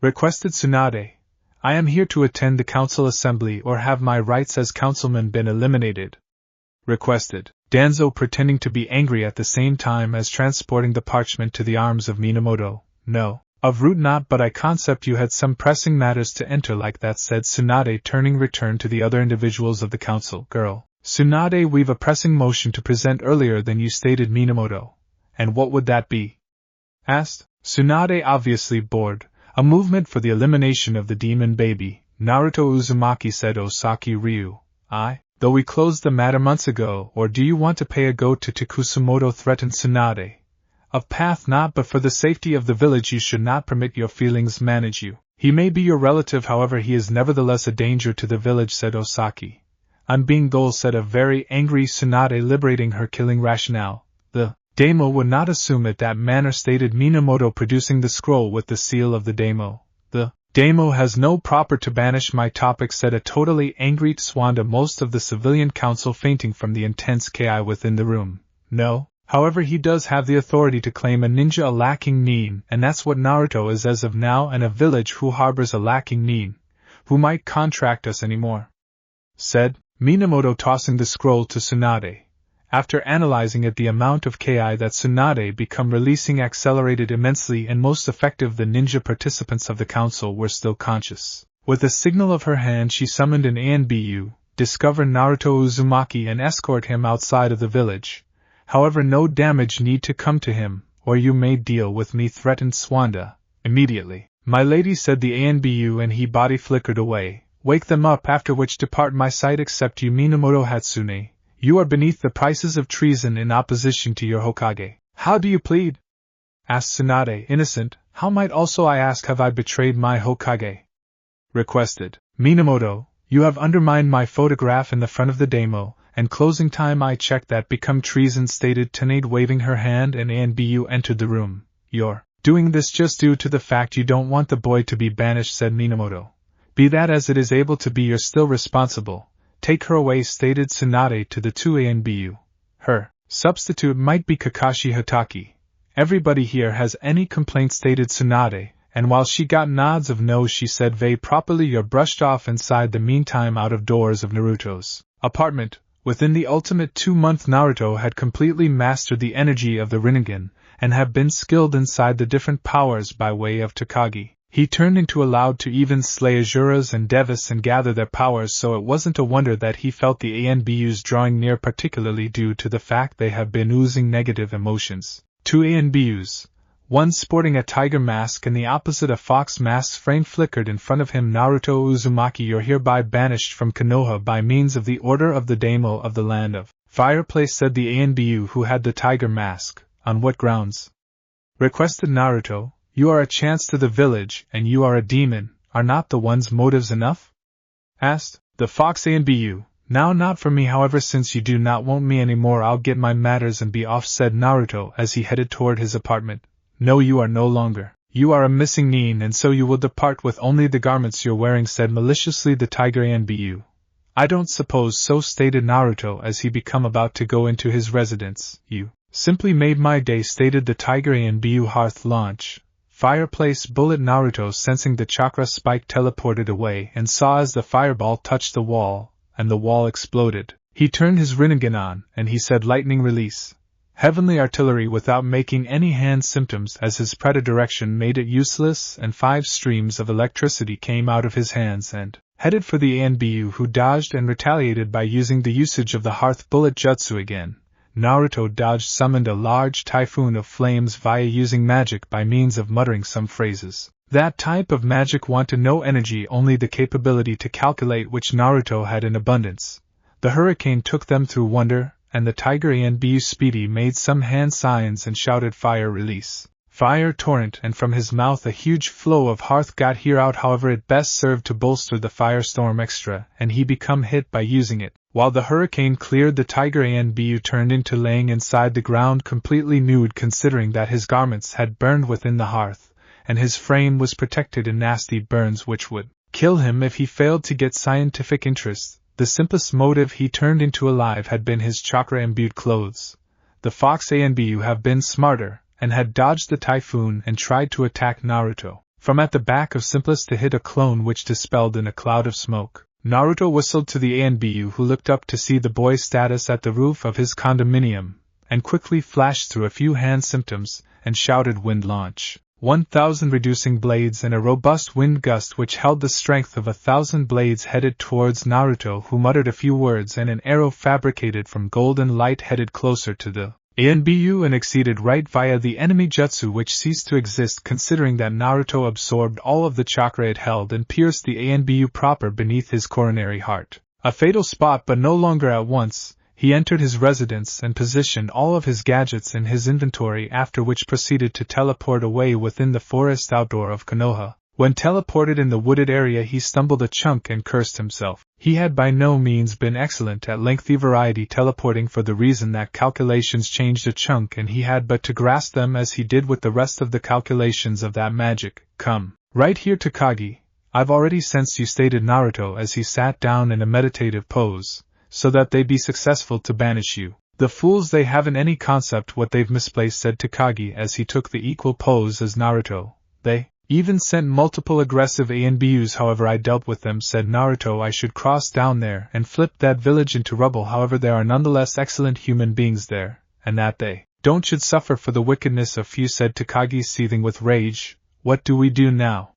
Requested Tsunade. I am here to attend the council assembly, or have my rights as councilman been eliminated? Requested Danzo, pretending to be angry at the same time as transporting the parchment to the arms of Minamoto. No, of root not, but I concept you had some pressing matters to enter like that, said Tsunade, turning return to the other individuals of the council. Girl, Tsunade, we've a pressing motion to present earlier than you stated, Minamoto. And what would that be? Asked Tsunade, obviously bored. A movement for the elimination of the demon baby. Naruto Uzumaki, said Osaki Ryu. Though we closed the matter months ago, or do you want to pay a go to Kusumoto, threatened Tsunade. Of path not, but for the safety of the village you should not permit your feelings manage you. He may be your relative, however he is nevertheless a danger to the village, said Osaki. I'm being dull, said a very angry Tsunade, liberating her killing rationale. The daimyo would not assume it that manner, stated Minamoto, producing the scroll with the seal of the daimyo. The daimyo has no proper to banish my topic, said a totally angry Tswanda, most of the civilian council fainting from the intense ki within the room. No, however he does have the authority to claim a ninja a lacking nin, and that's what Naruto is as of now, and a village who harbors a lacking nin, who might contract us anymore, said Minamoto, tossing the scroll to Tsunade. After analyzing it, the amount of ki that Tsunade become releasing accelerated immensely and most effective. The ninja participants of the council were still conscious. With a signal of her hand she summoned an ANBU, discover Naruto Uzumaki and escort him outside of the village. However, no damage need to come to him, or you may deal with me, threatened Swanda. Immediately, my lady, said the ANBU, and he body flickered away. Wake them up, after which depart my sight, except you, Minamoto Hatsune. You are beneath the prices of treason in opposition to your Hokage. How do you plead? Asked Tsunade, innocent. How might also I ask, have I betrayed my Hokage? Requested Minamoto, you have undermined my photograph in the front of the daimyo, and closing time I checked that become treason, stated Tsunade, waving her hand, and ANBU entered the room. You're doing this just due to the fact you don't want the boy to be banished, said Minamoto. Be that as it is, able to be, you're still responsible. Take her away, stated Tsunade to the two ANBU. Her substitute might be Kakashi Hatake. Everybody here has any complaint, stated Tsunade, and while she got nods of no she said, very properly, you're brushed off inside the meantime out of doors of Naruto's apartment. Within the ultimate 2-month, Naruto had completely mastered the energy of the Rinnegan, and had been skilled inside the different powers by way of Takagi. He turned into allowed to even slay Azuras and Devis and gather their powers, so it wasn't a wonder that he felt the ANBUs drawing near, particularly due to the fact they have been oozing negative emotions. 2 ANBUs, one sporting a tiger mask and the opposite a fox mask, frame flickered in front of him. Naruto Uzumaki, you're hereby banished from Konoha by means of the order of the daimyo of the land of Fireplace, said the ANBU who had the tiger mask. On what grounds? Requested Naruto. You are a chance to the village, and you are a demon. Are not the one's motives enough? Asked the fox Anbu. Now not for me, however, since you do not want me anymore, I'll get my matters and be off, said Naruto as he headed toward his apartment. No, you are no longer. You are a missing nin, and so you will depart with only the garments you're wearing, said maliciously the tiger Anbu. I don't suppose so, stated Naruto as he became about to go into his residence. You simply made my day, stated the tiger Anbu. Hearth launch. Fireplace bullet. Naruto, sensing the chakra spike, teleported away and saw as the fireball touched the wall, and the wall exploded. He turned his Rinnegan on, and he said lightning release. Heavenly artillery without making any hand symptoms as his predirection made it useless, and 5 streams of electricity came out of his hands and headed for the Anbu, who dodged and retaliated by using the usage of the hearth bullet jutsu again. Naruto dodged, summoned a large typhoon of flames via using magic by means of muttering some phrases. That type of magic wanted no energy, only the capability to calculate, which Naruto had in abundance. The hurricane took them through wonder, and the tiger Anbu Speedy made some hand signs and shouted fire release. Fire torrent, and from his mouth a huge flow of hearth got here out, however it best served to bolster the firestorm extra, and he become hit by using it. While the hurricane cleared, the tiger Anbu turned into laying inside the ground completely nude, considering that his garments had burned within the hearth, and his frame was protected in nasty burns which would kill him if he failed to get scientific interest. The simplest motive he turned into alive had been his chakra-imbued clothes. The fox Anbu have been smarter, and had dodged the typhoon and tried to attack Naruto from at the back of Simplest to hit a clone which dispelled in a cloud of smoke. Naruto whistled to the Anbu, who looked up to see the boy's status at the roof of his condominium, and quickly flashed through a few hand symptoms, and shouted wind launch. 1,000 reducing blades and a robust wind gust which held the strength of 1,000 blades headed towards Naruto, who muttered a few words, and an arrow fabricated from golden light headed closer to the Anbu and exceeded right via the enemy jutsu, which ceased to exist considering that Naruto absorbed all of the chakra it held and pierced the Anbu proper beneath his coronary heart. A fatal spot, but no longer. At once, he entered his residence and positioned all of his gadgets in his inventory, after which proceeded to teleport away within the forest outdoor of Konoha. When teleported in the wooded area, he stumbled a chunk and cursed himself. He had by no means been excellent at lengthy variety teleporting, for the reason that calculations changed a chunk and he had but to grasp them as he did with the rest of the calculations of that magic. Come right here, Takagi. I've already sensed you, stated Naruto as he sat down in a meditative pose, so that they'd be successful to banish you. The fools, they haven't any concept what they've misplaced, said Takagi as he took the equal pose as Naruto. They even sent multiple aggressive Anbus, however I dealt with them, said Naruto. I should cross down there and flip that village into rubble, however there are nonetheless excellent human beings there, and that they don't should suffer for the wickedness of few, said Takagi, seething with rage. What do we do now?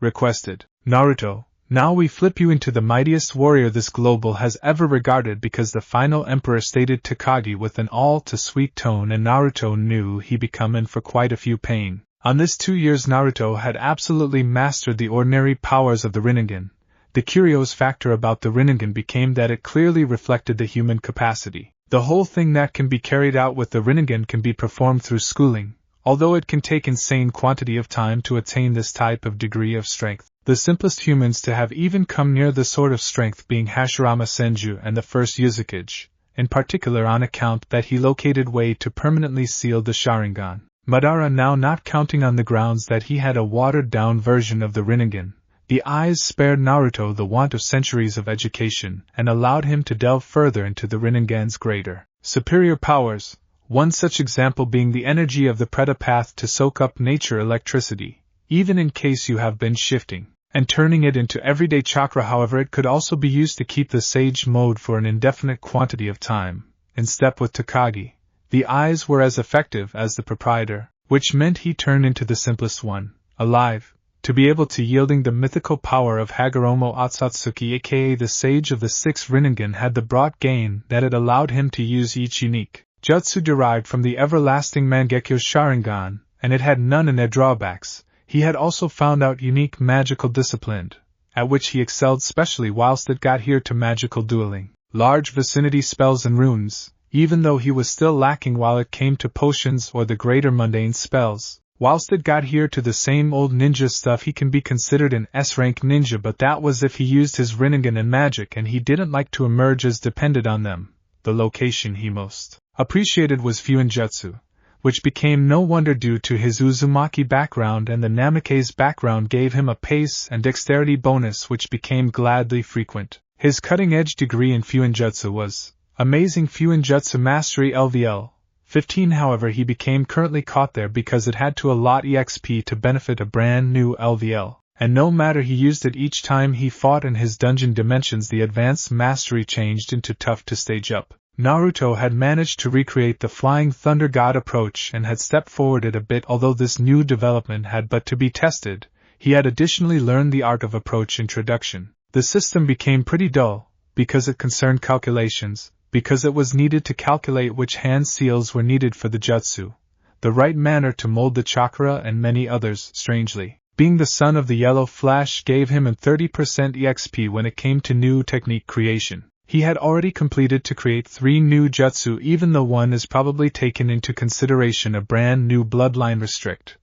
Requested Naruto. Now we flip you into the mightiest warrior this global has ever regarded, because the final emperor, stated Takagi with an all-too-sweet tone, and Naruto knew he become in for quite a few pain. On this 2 years Naruto had absolutely mastered the ordinary powers of the Rinnegan. The curious factor about the Rinnegan became that it clearly reflected the human capacity. The whole thing that can be carried out with the Rinnegan can be performed through schooling, although it can take insane quantity of time to attain this type of degree of strength. The simplest humans to have even come near this sort of strength being Hashirama Senju and the first Uzukage, in particular on account that he located way to permanently seal the Sharingan. Madara, now not counting on the grounds that he had a watered-down version of the Rinnegan. The eyes spared Naruto the want of centuries of education and allowed him to delve further into the Rinnegan's greater, superior powers, one such example being the energy of the Preta path to soak up nature electricity, even in case you have been shifting and turning it into everyday chakra. However, it could also be used to keep the sage mode for an indefinite quantity of time. In step with Takagi, the eyes were as effective as the proprietor, which meant he turned into the simplest one, alive, to be able to yielding the mythical power of Hagoromo Otsutsuki, aka the sage of the 6 Rinnegan, had the brought gain that it allowed him to use each unique jutsu derived from the everlasting Mangekyo Sharingan, and it had none in their drawbacks. He had also found out unique magical discipline, at which he excelled specially whilst it got here to magical dueling, large vicinity spells and runes, even though he was still lacking while it came to potions or the greater mundane spells, Whilst it got here to the same old ninja stuff, he can be considered an S-rank ninja, but that was if he used his Rinnegan and magic, and he didn't like to emerge as dependent on them. The location he most appreciated was Fuinjutsu, which became no wonder due to his Uzumaki background, and the Namikaze background gave him a pace and dexterity bonus which became gladly frequent. His cutting-edge degree in Fuinjutsu was Amazing Fuinjutsu Mastery LVL 15. However, he became currently caught there because it had to allot EXP to benefit a brand new LVL, and no matter he used it each time he fought in his dungeon dimensions, the advanced mastery changed into tough to stage up. Naruto had managed to recreate the Flying Thunder God approach and had stepped forward it a bit, although this new development had but to be tested. He had additionally learned the art of approach introduction. The system became pretty dull, because it concerned calculations, because it was needed to calculate which hand seals were needed for the jutsu, the right manner to mold the chakra, and many others. Strangely, being the son of the Yellow Flash gave him a 30% EXP when it came to new technique creation. He had already completed to create 3 new jutsu, even though one is probably taken into consideration a brand new bloodline restrict.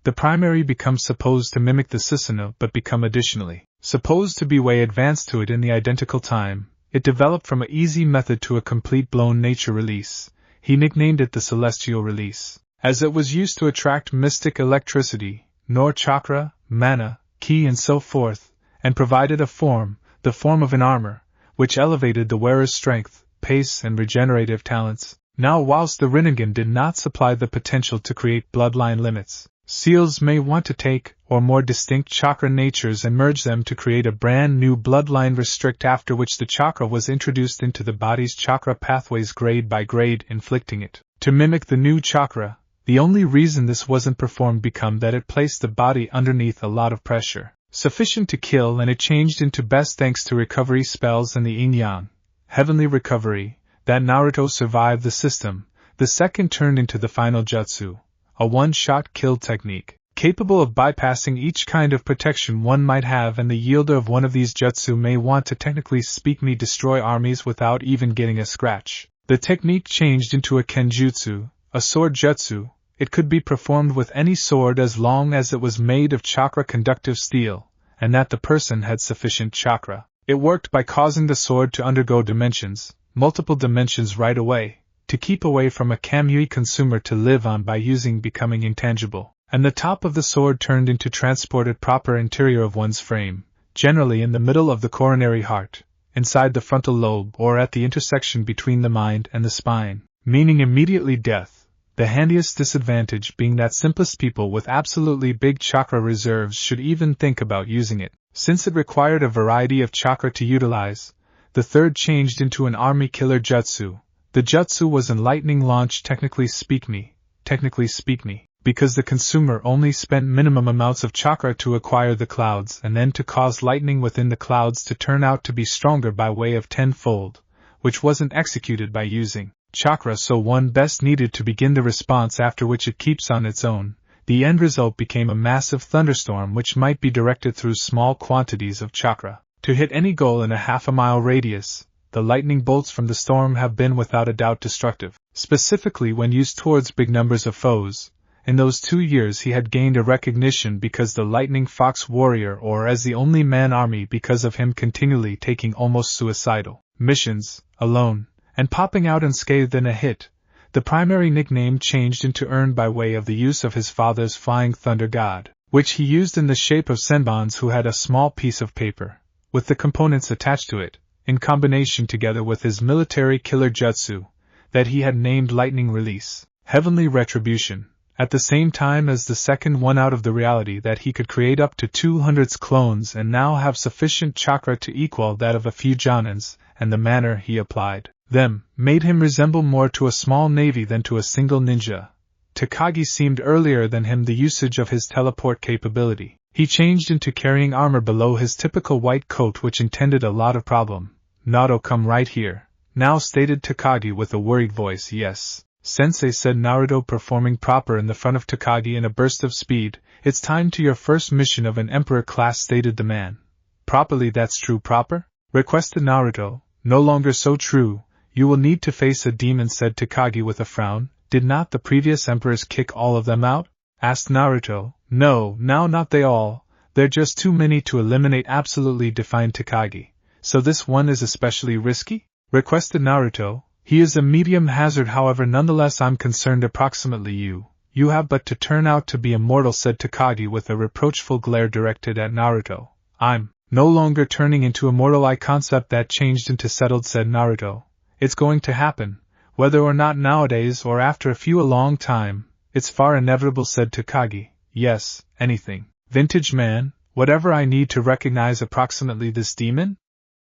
The primary becomes supposed to mimic the Susanoo but become additionally supposed to be way advanced to it in the identical time. It developed from an easy method to a complete blown nature release. He nicknamed it the Celestial Release, as it was used to attract mystic electricity, nor chakra, mana, ki and so forth, and provided a form, the form of an armor, which elevated the wearer's strength, pace and regenerative talents. Now, whilst the Rinnegan did not supply the potential to create bloodline limits, seals may want to take or more distinct chakra natures and merge them to create a brand new bloodline restrict, after which the chakra was introduced into the body's chakra pathways grade by grade, inflicting it to mimic the new chakra. The only reason this wasn't performed became that it placed the body underneath a lot of pressure, sufficient to kill, and it changed into best thanks to recovery spells and the yin-yang, heavenly recovery, that Naruto survived the system. The second turned into the final jutsu, a one-shot kill technique, capable of bypassing each kind of protection one might have, and the yielder of one of these jutsu may want to technically speak destroy armies without even getting a scratch. The technique changed into a kenjutsu, a sword jutsu. It could be performed with any sword as long as it was made of chakra-conductive steel, and that the person had sufficient chakra. It worked by causing the sword to undergo multiple dimensions right away, to keep away from a Kamui consumer to live on by using, becoming intangible, and the top of the sword turned into transported proper interior of one's frame, generally in the middle of the coronary heart, inside the frontal lobe, or at the intersection between the mind and the spine, meaning immediately death. The handiest disadvantage being that simplest people with absolutely big chakra reserves should even think about using it, since it required a variety of chakra to utilize. The third changed into an army killer jutsu. The jutsu was an lightning launch, technically speaking, because the consumer only spent minimum amounts of chakra to acquire the clouds and then to cause lightning within the clouds to turn out to be stronger by way of tenfold, which wasn't executed by using chakra, so one best needed to begin the response, after which it keeps on its own. The end result became a massive thunderstorm which might be directed through small quantities of chakra to hit any goal in a half-a-mile radius. The lightning bolts from the storm have been without a doubt destructive, specifically when used towards big numbers of foes. In those 2 years he had gained a recognition because the Lightning Fox Warrior, or as the only man army, because of him continually taking almost suicidal missions, alone, and popping out unscathed in a hit. The primary nickname changed into earned by way of the use of his father's Flying Thunder God, which he used in the shape of senbons, who had a small piece of paper, with the components attached to it, in combination together with his military killer jutsu, that he had named Lightning Release, Heavenly Retribution, at the same time as the second one out of the reality that he could create up to 200 clones and now have sufficient chakra to equal that of a few Jonins, and the manner he applied them made him resemble more to a small navy than to a single ninja. Takagi seemed earlier than him the usage of his teleport capability. He changed into carrying armor below his typical white coat, which intended a lot of problem. "Naruto, come right here," now stated Takagi with a worried voice. "Yes, Sensei," said Naruto, performing proper in the front of Takagi in a burst of speed. "It's time to your first mission of an emperor class," stated the man. "Properly, that's true, proper?" requested Naruto. "No longer so true. You will need to face a demon," said Takagi with a frown. "Did not the previous emperors kick all of them out?" asked Naruto. No, now not they all, they're just too many to eliminate absolutely, defined Takagi. So this one is especially risky? Requested Naruto. He is a medium hazard, however nonetheless I'm concerned. Approximately you have but to turn out to be immortal, said Takagi with a reproachful glare directed at Naruto. I'm no longer turning into immortal, I concept that changed into settled, said Naruto. It's going to happen, whether or not nowadays or after a long time, it's far inevitable, said Takagi. Yes, anything. Vintage man, whatever I need to recognize approximately this demon?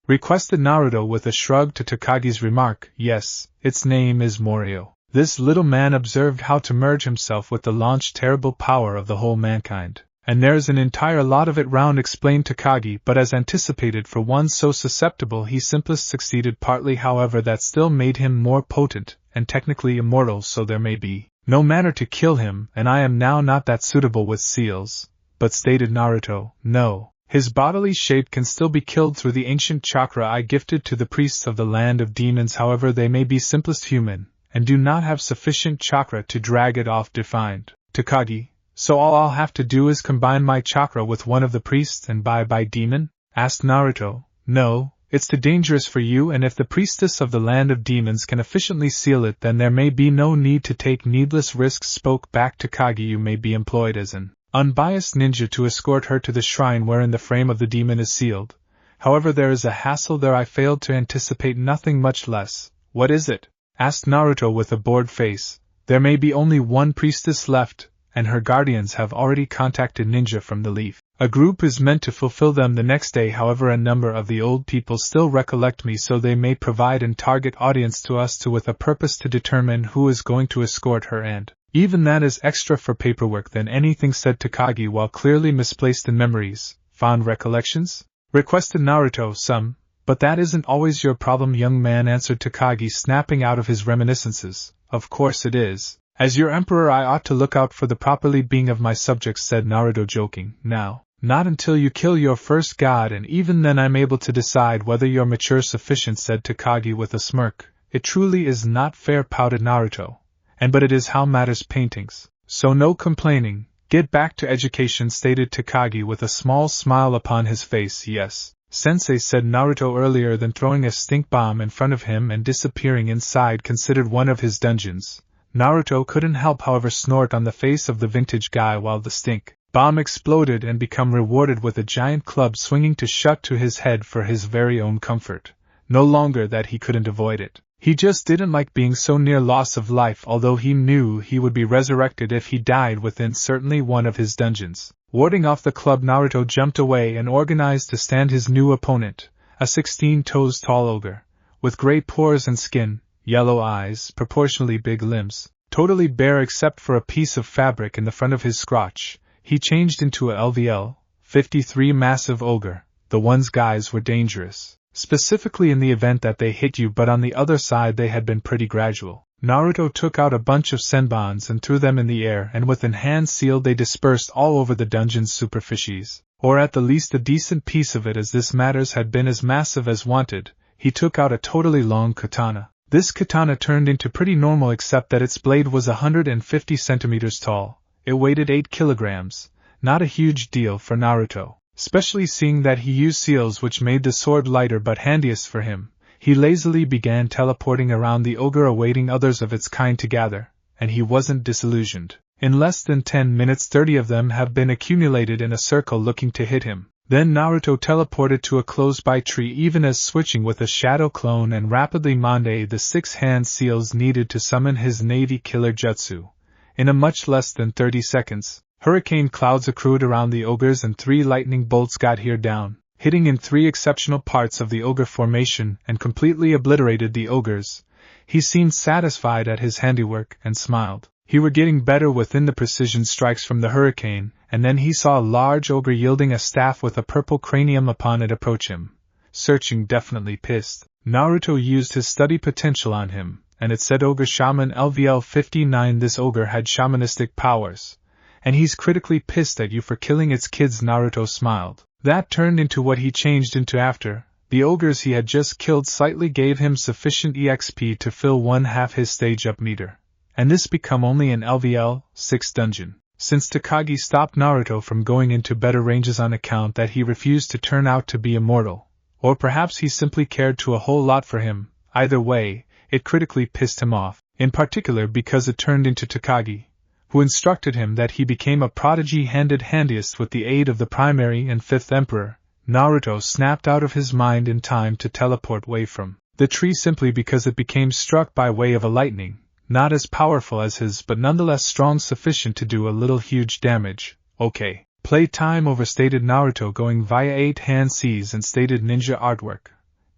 Requested Naruto with a shrug to Takagi's remark. Yes, its name is Morio. This little man observed how to merge himself with the launched terrible power of the whole mankind. And there's an entire lot of it round, explained Takagi, but as anticipated for one so susceptible he simplest succeeded partly, however that still made him more potent, and technically immortal, so there may be no matter to kill him, and I am now not that suitable with seals. But stated Naruto, no, his bodily shape can still be killed through the ancient chakra I gifted to the priests of the land of demons, however they may be simplest human, and do not have sufficient chakra to drag it off, defined Takagi. So all I'll have to do is combine my chakra with one of the priests and bye-bye demon? Asked Naruto. No, it's too dangerous for you, and if the priestess of the land of demons can efficiently seal it, then there may be no need to take needless risks, spoke back Takagi. You may be employed as an unbiased ninja to escort her to the shrine wherein the frame of the demon is sealed. However, there is a hassle there I failed to anticipate, nothing much less. What is it? Asked Naruto with a bored face. There may be only one priestess left, and her guardians have already contacted ninja from the Leaf. A group is meant to fulfill them the next day, however a number of the old people still recollect me, so they may provide and target audience to us with a purpose to determine who is going to escort her, and even that is extra for paperwork than anything, said Takagi while clearly misplaced in memories. Fond recollections? Requested Naruto. Some, but that isn't always your problem, young man, answered Takagi, snapping out of his reminiscences. Of course it is. As your emperor I ought to look out for the properly being of my subjects, said Naruto, joking. Now, not until you kill your first god, and even then I'm able to decide whether you're mature sufficient, said Takagi with a smirk. It truly is not fair, pouted Naruto. And but it is how matters paintings. So no complaining, get back to education, stated Takagi with a small smile upon his face. Yes, sensei, said Naruto, earlier than throwing a stink bomb in front of him and disappearing inside considered one of his dungeons. Naruto couldn't help, however, snort on the face of the vintage guy while the stink bomb exploded and become rewarded with a giant club swinging to shut to his head for his very own comfort. No longer that he couldn't avoid it. He just didn't like being so near loss of life, although he knew he would be resurrected if he died within certainly one of his dungeons. Warding off the club, Naruto jumped away and organized to stand his new opponent, a 16 toes tall ogre, with gray pores and skin, yellow eyes, proportionally big limbs, totally bare except for a piece of fabric in the front of his crotch. He changed into a LVL 53 massive ogre. The one's guys were dangerous, specifically in the event that they hit you, but on the other side they had been pretty gradual. Naruto took out a bunch of senbons and threw them in the air, and with an hand seal they dispersed all over the dungeon's superficies, or at the least a decent piece of it, as this matters had been as massive as wanted. He took out a totally long katana. This katana turned into pretty normal except that its blade was 150 centimeters tall. It weighed 8 kilograms, not a huge deal for Naruto, especially seeing that he used seals, which made the sword lighter but handiest for him. He lazily began teleporting around the ogre, awaiting others of its kind to gather, and he wasn't disillusioned. In less than 10 minutes 30 of them have been accumulated in a circle looking to hit him. Then Naruto teleported to a close-by tree, even as switching with a shadow clone and rapidly mande the 6 hand seals needed to summon his Navy killer jutsu. In a much less than 30 seconds, hurricane clouds accrued around the ogres and 3 lightning bolts got here down, hitting in 3 exceptional parts of the ogre formation and completely obliterated the ogres. He seemed satisfied at his handiwork and smiled. He were getting better within the precision strikes from the hurricane, and then he saw a large ogre yielding a staff with a purple cranium upon it approach him. Searching, definitely pissed, Naruto used his study potential on him, and it said Ogre Shaman LVL 59. This ogre had shamanistic powers, and he's critically pissed at you for killing its kids. Naruto smiled. That turned into what he changed into after. The ogres he had just killed slightly gave him sufficient EXP to fill 1/2 his stage up meter, and this become only an LVL 6 dungeon. since Takagi stopped Naruto from going into better ranges on account that he refused to turn out to be immortal, or perhaps he simply cared to a whole lot for him. Either way, it critically pissed him off, in particular because it turned into Takagi, who instructed him that he became a prodigy handed handiest with the aid of the primary and fifth emperor. Naruto snapped out of his mind in time to teleport away from the tree simply because it became struck by way of a lightning, not as powerful as his but nonetheless strong sufficient to do a little huge damage. Okay. Playtime overstated Naruto going via 8-hand C's and stated ninja artwork.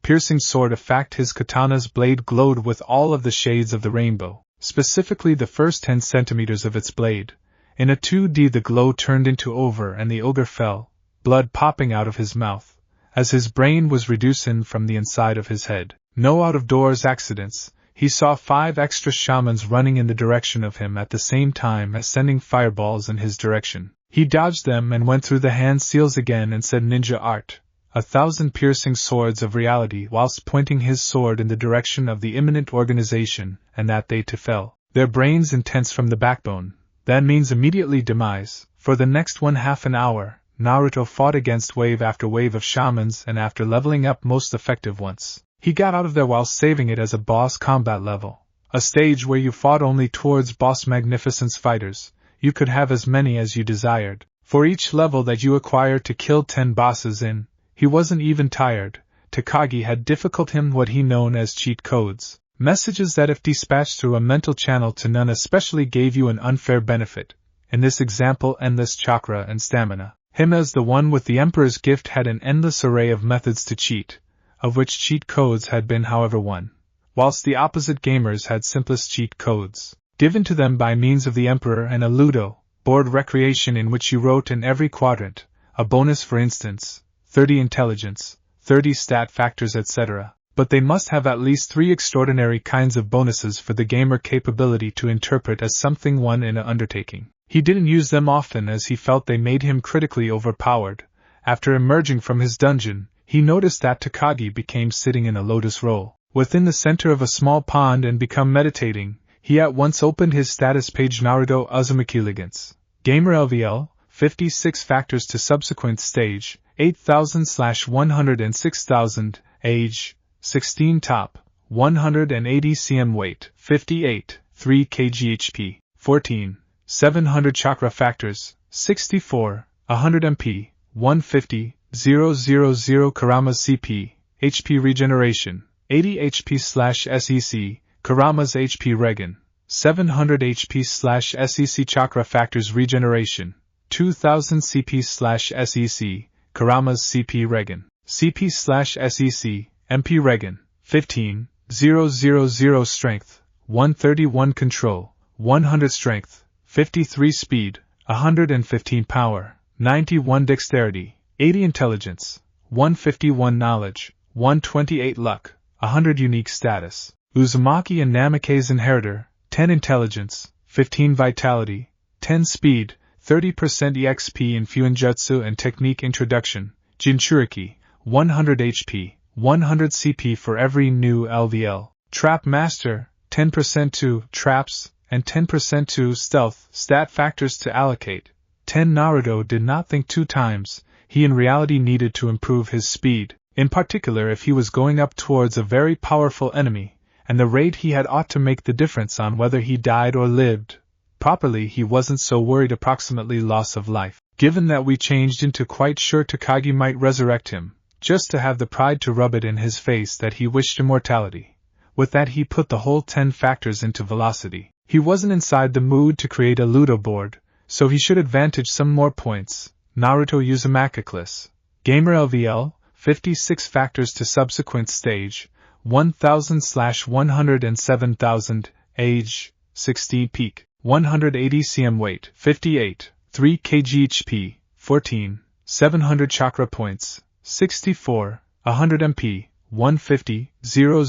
Piercing sword effect. His katana's blade glowed with all of the shades of the rainbow, specifically the first 10 centimeters of its blade. In a 2D the glow turned into over and the ogre fell, blood popping out of his mouth, as his brain was reducing from the inside of his head. No out-of-doors accidents. He saw 5 extra shamans running in the direction of him at the same time as sending fireballs in his direction. He dodged them and went through the hand seals again and said ninja art, 1,000 piercing swords of reality whilst pointing his sword in the direction of the imminent organization, and that they too fell, their brains intense from the backbone. That means immediately demise. For the next 1/2 an hour, Naruto fought against wave after wave of shamans, and after leveling up most effective ones, he got out of there while saving it as a boss combat level, a stage where you fought only towards boss magnificence fighters. You could have as many as you desired. For each level that you acquired to kill 10 bosses in, he wasn't even tired. Takagi had difficult him what he known as cheat codes, messages that if dispatched through a mental channel to none especially gave you an unfair benefit. In this example, endless chakra and stamina. Him as the one with the Emperor's gift had an endless array of methods to cheat, of which cheat codes had been however one, whilst the opposite gamers had simplest cheat codes, given to them by means of the Emperor and a Ludo board recreation in which you wrote in every quadrant, a bonus for instance, 30 intelligence, 30 stat factors etc., but they must have at least 3 extraordinary kinds of bonuses for the gamer capability to interpret as something won in an undertaking. He didn't use them often as he felt they made him critically overpowered. After emerging from his dungeon, he noticed that Takagi became sitting in a lotus roll within the center of a small pond and become meditating. He at once opened his status page. Naruto Uzumaki Legends. Gamer LVL, 56 factors to subsequent stage, 8,000/106,000, age, 16 top, 180 cm weight, 58, 3 kg HP, 14, 700 chakra factors, 64, 100 MP, 150, 000 Karama's CP, HP regeneration, 80 HP/SEC, Karama's HP regen, 700 HP/SEC chakra factors regeneration, 2000 CP/SEC, Karama's CP regen, CP/SEC, MP regen, 15, 000 strength, 131 control, 100 strength, 53 speed, 115 power, 91 dexterity, 80 intelligence, 151 knowledge, 128 luck, 100 unique status. Uzumaki and Namake's inheritor, 10 intelligence, 15 vitality, 10 speed, 30% EXP in Fuinjutsu and technique introduction, Jinchuriki, 100 HP, 100 CP for every new LVL. Trap Master, 10% to traps, and 10% to stealth stat factors to allocate. 10 Naruto did not think 2 times, he in reality needed to improve his speed, in particular if he was going up towards a very powerful enemy, and the rate he had ought to make the difference on whether he died or lived. Properly he wasn't so worried approximately loss of life, given that we changed into quite sure Takagi might resurrect him, just to have the pride to rub it in his face that he wished immortality. With that he put the whole 10 factors into velocity. He wasn't inside the mood to create a Ludo board, so he should advantage some more points. Naruto Uzumaki Class. Gamer LVL, 56 factors to subsequent stage, 1,000/107,000, age, 16 peak, 180 cm weight, 58, 3 kg HP, 14, 700 chakra points, 64, 100 MP, 150, 000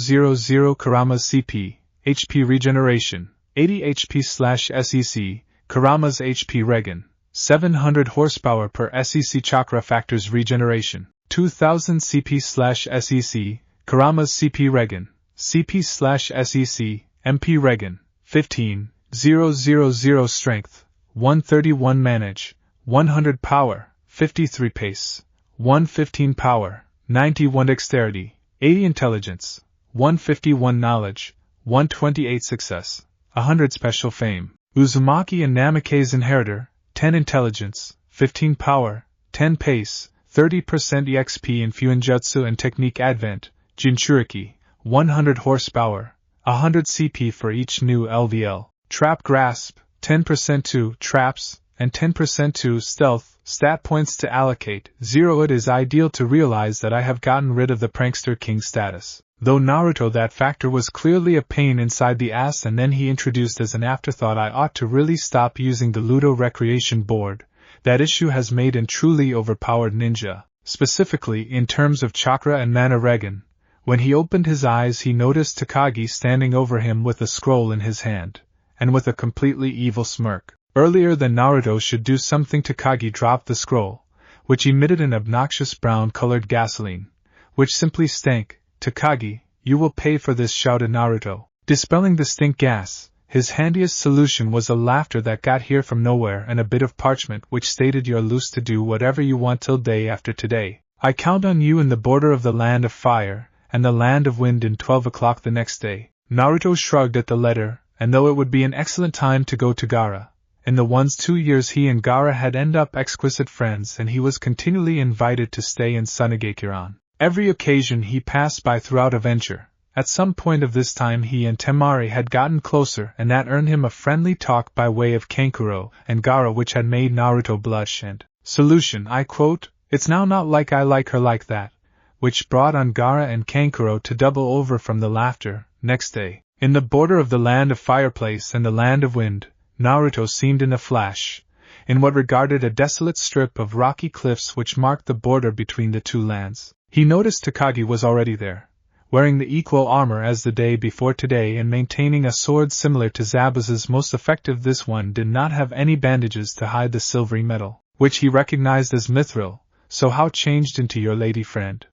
Karama's CP, HP regeneration, 80 HP/SEC, Karama's HP regen, 700 horsepower per SEC chakra factors regeneration, 2000 CP/SEC, Karama's CP regen, CP/SEC, MP regen, 15, 000 strength, 131 manage, 100 power, 53 pace, 115 power, 91 dexterity, 80 intelligence, 151 knowledge, 128 success, 100 special fame. Uzumaki and Namikaze's inheritor, 10 intelligence, 15 power, 10 pace, 30% EXP in Fuinjutsu and Technique Advent, Jinchuriki, 100 horsepower, 100 CP for each new LVL, Trap Grasp, 10% to Traps, and 10% to Stealth, stat points to allocate, 0. It is ideal to realize that I have gotten rid of the Prankster King status. Though Naruto, that factor was clearly a pain inside the ass, and then he introduced as an afterthought I ought to really stop using the Ludo Recreation Board. That issue has made an truly overpowered ninja, specifically in terms of chakra and mana regen. When he opened his eyes he noticed Takagi standing over him with a scroll in his hand, and with a completely evil smirk. Earlier than Naruto should do something, Takagi dropped the scroll, which emitted an obnoxious brown-colored gasoline, which simply stank. Takagi, you will pay for this, shouted Naruto. Dispelling the stink gas, his handiest solution was a laughter that got here from nowhere and a bit of parchment which stated you're loose to do whatever you want till day after today. I count on you in the border of the land of fire and the land of wind in 12 o'clock the next day. Naruto shrugged at the letter, and though it would be an excellent time to go to Gaara, in the 2 years he and Gaara had ended up exquisite friends and he was continually invited to stay in Sunegakuran. Every occasion he passed by throughout adventure. At some point of this time he and Temari had gotten closer, and that earned him a friendly talk by way of Kankuro and Gaara which had made Naruto blush and solution, I quote, "It's now not like I like her like that," which brought on Gaara and Kankuro to double over from the laughter. Next day, in the border of the land of fireplace and the land of wind, Naruto seemed in a flash, in what regarded a desolate strip of rocky cliffs which marked the border between the two lands. He noticed Takagi was already there, wearing the equal armor as the day before today and maintaining a sword similar to Zabuza's, most effective. This one did not have any bandages to hide the silvery metal, which he recognized as mithril. "So how changed into your lady friend?"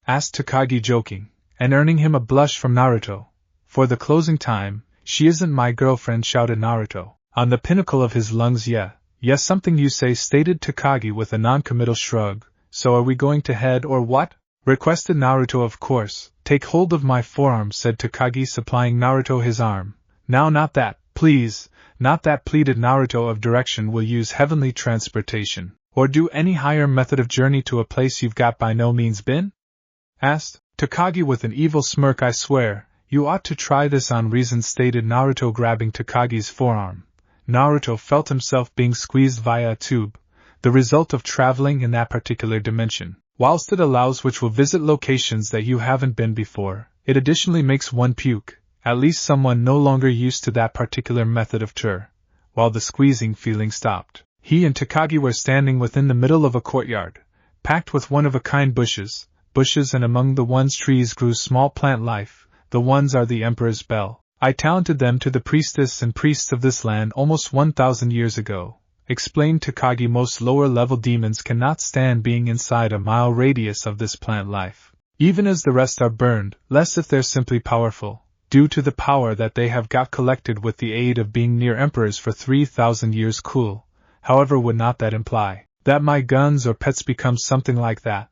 asked Takagi, joking, and earning him a blush from Naruto. "For the closing time, she isn't my girlfriend," shouted Naruto. On the pinnacle of his lungs. Yes, something you say," stated Takagi with a non-committal shrug. "So are we going to head or what?" requested Naruto. "Of course. Take hold of my forearm," said Takagi, supplying Naruto his arm. "Now not that, please, not that," pleaded Naruto. "Of direction will use heavenly transportation, or do any higher method of journey to a place you've got by no means been?" asked Takagi with an evil smirk. "I swear, you ought to try this on reason," stated Naruto, grabbing Takagi's forearm. Naruto felt himself being squeezed via a tube, the result of traveling in that particular dimension. Whilst it allows which will visit locations that you haven't been before, it additionally makes one puke, at least someone no longer used to that particular method of tour. While the squeezing feeling stopped, he and Takagi were standing within the middle of a courtyard, packed with one-of-a-kind bushes, and among the ones trees grew small plant life. The ones are the Emperor's Bell. I talented them to the priestess and priests of this land almost 1,000 years ago, explained Takagi. Most lower-level demons cannot stand being inside a mile radius of this plant life, even as the rest are burned, less if they're simply powerful, due to the power that they have got collected with the aid of being near emperors for 3,000 years. Cool. However, would not that imply that my guns or pets become something like that?"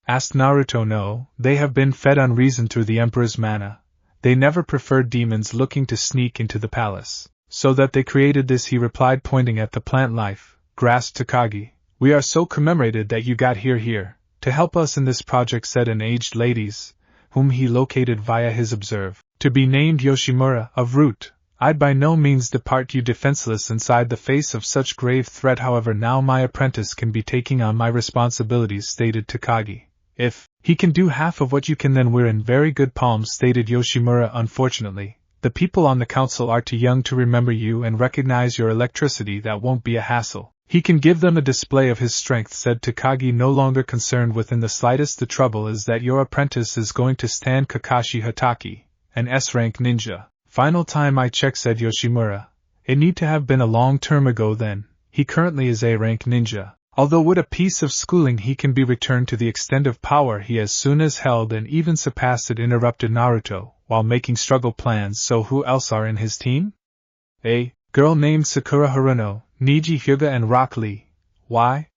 asked Naruto. "No, they have been fed on reason through the emperor's mana. They never preferred demons looking to sneak into the palace, so that they created this," he replied, pointing at the plant life. Grasped Takagi. "We are so commemorated that you got here, to help us in this project," said an aged ladies, whom he located via his observe, to be named Yoshimura, of Root. "I'd by no means depart you defenseless inside the face of such grave threat. However, now my apprentice can be taking on my responsibilities," stated Takagi. "If he can do half of what you can, then we're in very good palms," stated Yoshimura. "Unfortunately, the people on the council are too young to remember you and recognize your electricity. That won't be a hassle. He can give them a display of his strength," said Takagi, no longer concerned within the slightest. "The trouble is that your apprentice is going to stand Kakashi Hatake, an S-rank ninja." "Final time I checked," said Yoshimura. "It need to have been a long term ago then. He currently is A-rank ninja. Although with a piece of schooling he can be returned to the extent of power he as soon as held and even surpassed it," interrupted Naruto, while making struggle plans. "So who else are in his team?" "A girl named Sakura Haruno, Niji Hyuga and Rock Lee. Why?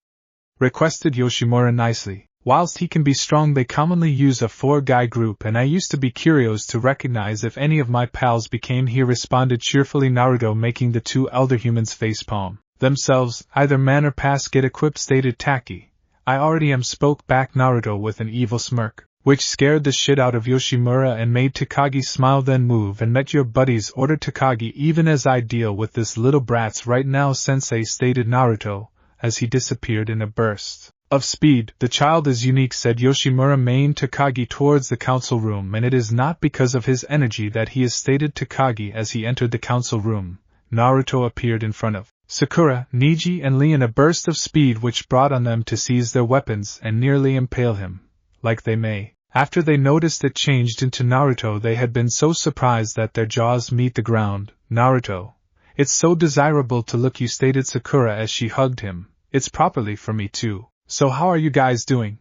Requested Yoshimura nicely. Whilst he can be strong, they commonly use a 4-guy group, and I used to be curious to recognize if any of my pals became here, responded cheerfully Naruto, making the 2 elder humans facepalm themselves. Either man or pass, get equipped, stated Taki. I already am, spoke back Naruto with an evil smirk, which scared the shit out of Yoshimura and made Takagi smile. Then move and met your buddies, ordered Takagi, even as I deal with this little brats right now, sensei, stated Naruto, as he disappeared in a burst of speed. The child is unique, said Yoshimura, main Takagi towards the council room, and it is not because of his energy that he is, stated Takagi as he entered the council room. Naruto appeared in front of Sakura, Niji, and Lee in a burst of speed which brought on them to seize their weapons and nearly impale him. Like they may. After they noticed it changed into Naruto, they had been so surprised that their jaws meet the ground. Naruto. It's so desirable to look you, stated Sakura as she hugged him. It's properly for me too. So how are you guys doing?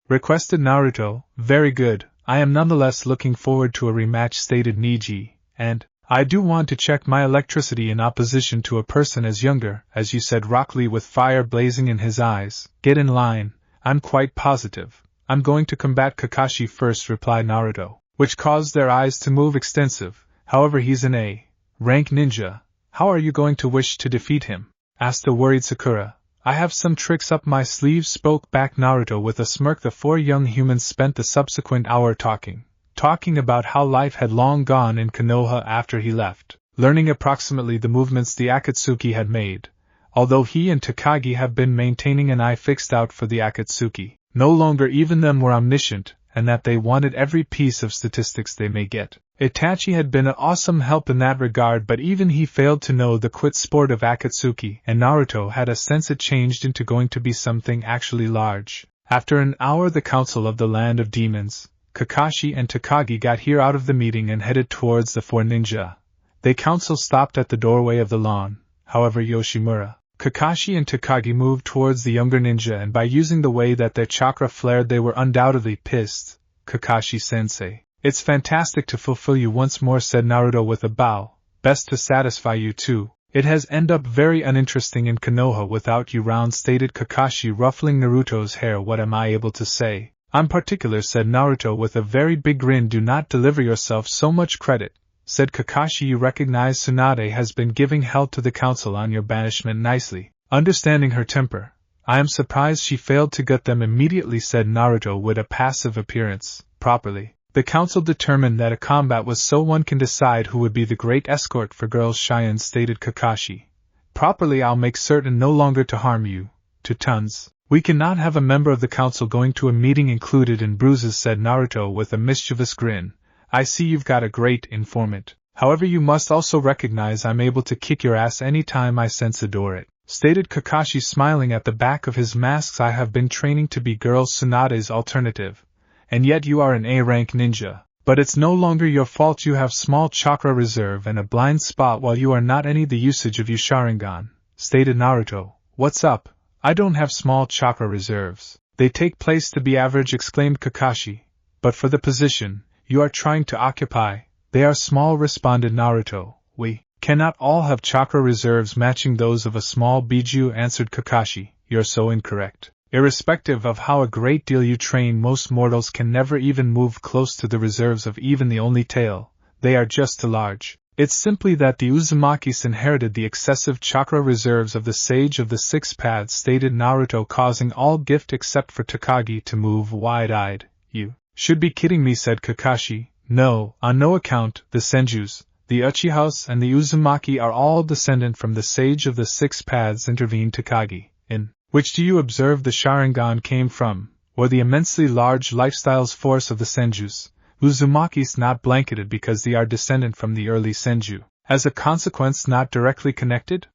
Requested Naruto. Very good. I am nonetheless looking forward to a rematch, stated Niji, and I do want to check my electricity in opposition to a person as younger, as you said, Rock Lee, with fire blazing in his eyes. Get in line. I'm quite positive. I'm going to combat Kakashi first, replied Naruto, which caused their eyes to move extensive. However, he's an A-rank ninja. How are you going to wish to defeat him? Asked the worried Sakura. I have some tricks up my sleeve, spoke back Naruto with a smirk. The 4 young humans spent the subsequent hour talking about how life had long gone in Konoha after he left, learning approximately the movements the Akatsuki had made, although he and Takagi have been maintaining an eye fixed out for the Akatsuki. No longer even them were omniscient, and that they wanted every piece of statistics they may get. Itachi had been an awesome help in that regard, but even he failed to know the quit sport of Akatsuki, and Naruto had a sense it changed into going to be something actually large. After an hour, the Council of the Land of Demons, Kakashi and Takagi got here out of the meeting and headed towards the 4 ninja. The council stopped at the doorway of the lawn. However, Yoshimura, Kakashi and Takagi moved towards the younger ninja, and by using the way that their chakra flared, they were undoubtedly pissed. Kakashi-sensei, it's fantastic to fulfill you once more, said Naruto with a bow. Best to satisfy you too. It has ended up very uninteresting in Konoha without you round, stated Kakashi, ruffling Naruto's hair. What am I able to say? I'm particular, said Naruto with a very big grin. Do not deliver yourself so much credit, said Kakashi. You recognize Tsunade has been giving hell to the council on your banishment nicely. Understanding her temper, I am surprised she failed to gut them immediately, said Naruto with a passive appearance. Properly, the council determined that a combat was so one can decide who would be the great escort for girls Cheyenne, stated Kakashi. Properly, I'll make certain no longer to harm you. To tons. We cannot have a member of the council going to a meeting included in bruises, said Naruto with a mischievous grin. I see you've got a great informant. However, you must also recognize I'm able to kick your ass any time I sense adore it, stated Kakashi, smiling at the back of his mask. I have been training to be girl Tsunade's alternative. And yet you are an A-rank ninja. But it's no longer your fault. You have small chakra reserve and a blind spot, while you are not any the usage of your Sharingan, stated Naruto. What's up? I don't have small chakra reserves. They take place to be average, exclaimed Kakashi. But for the position you are trying to occupy, they are small, responded Naruto. We cannot all have chakra reserves matching those of a small Biju, answered Kakashi. You're so incorrect. Irrespective of how a great deal you train, most mortals can never even move close to the reserves of even the only tail. They are just too large. It's simply that the Uzumakis inherited the excessive chakra reserves of the Sage of the Six Paths, stated Naruto, causing all gift except for Takagi to move wide-eyed. You should be kidding me, said Kakashi. No, on no account. The Senjus, the Uchihas, and the Uzumaki are all descendant from the Sage of the Six Paths, intervened Takagi. In which do you observe the Sharingan came from, or the immensely large lifestyles force of the Senjus? Uzumakis not blanketed because they are descendant from the early Senju, as a consequence not directly connected?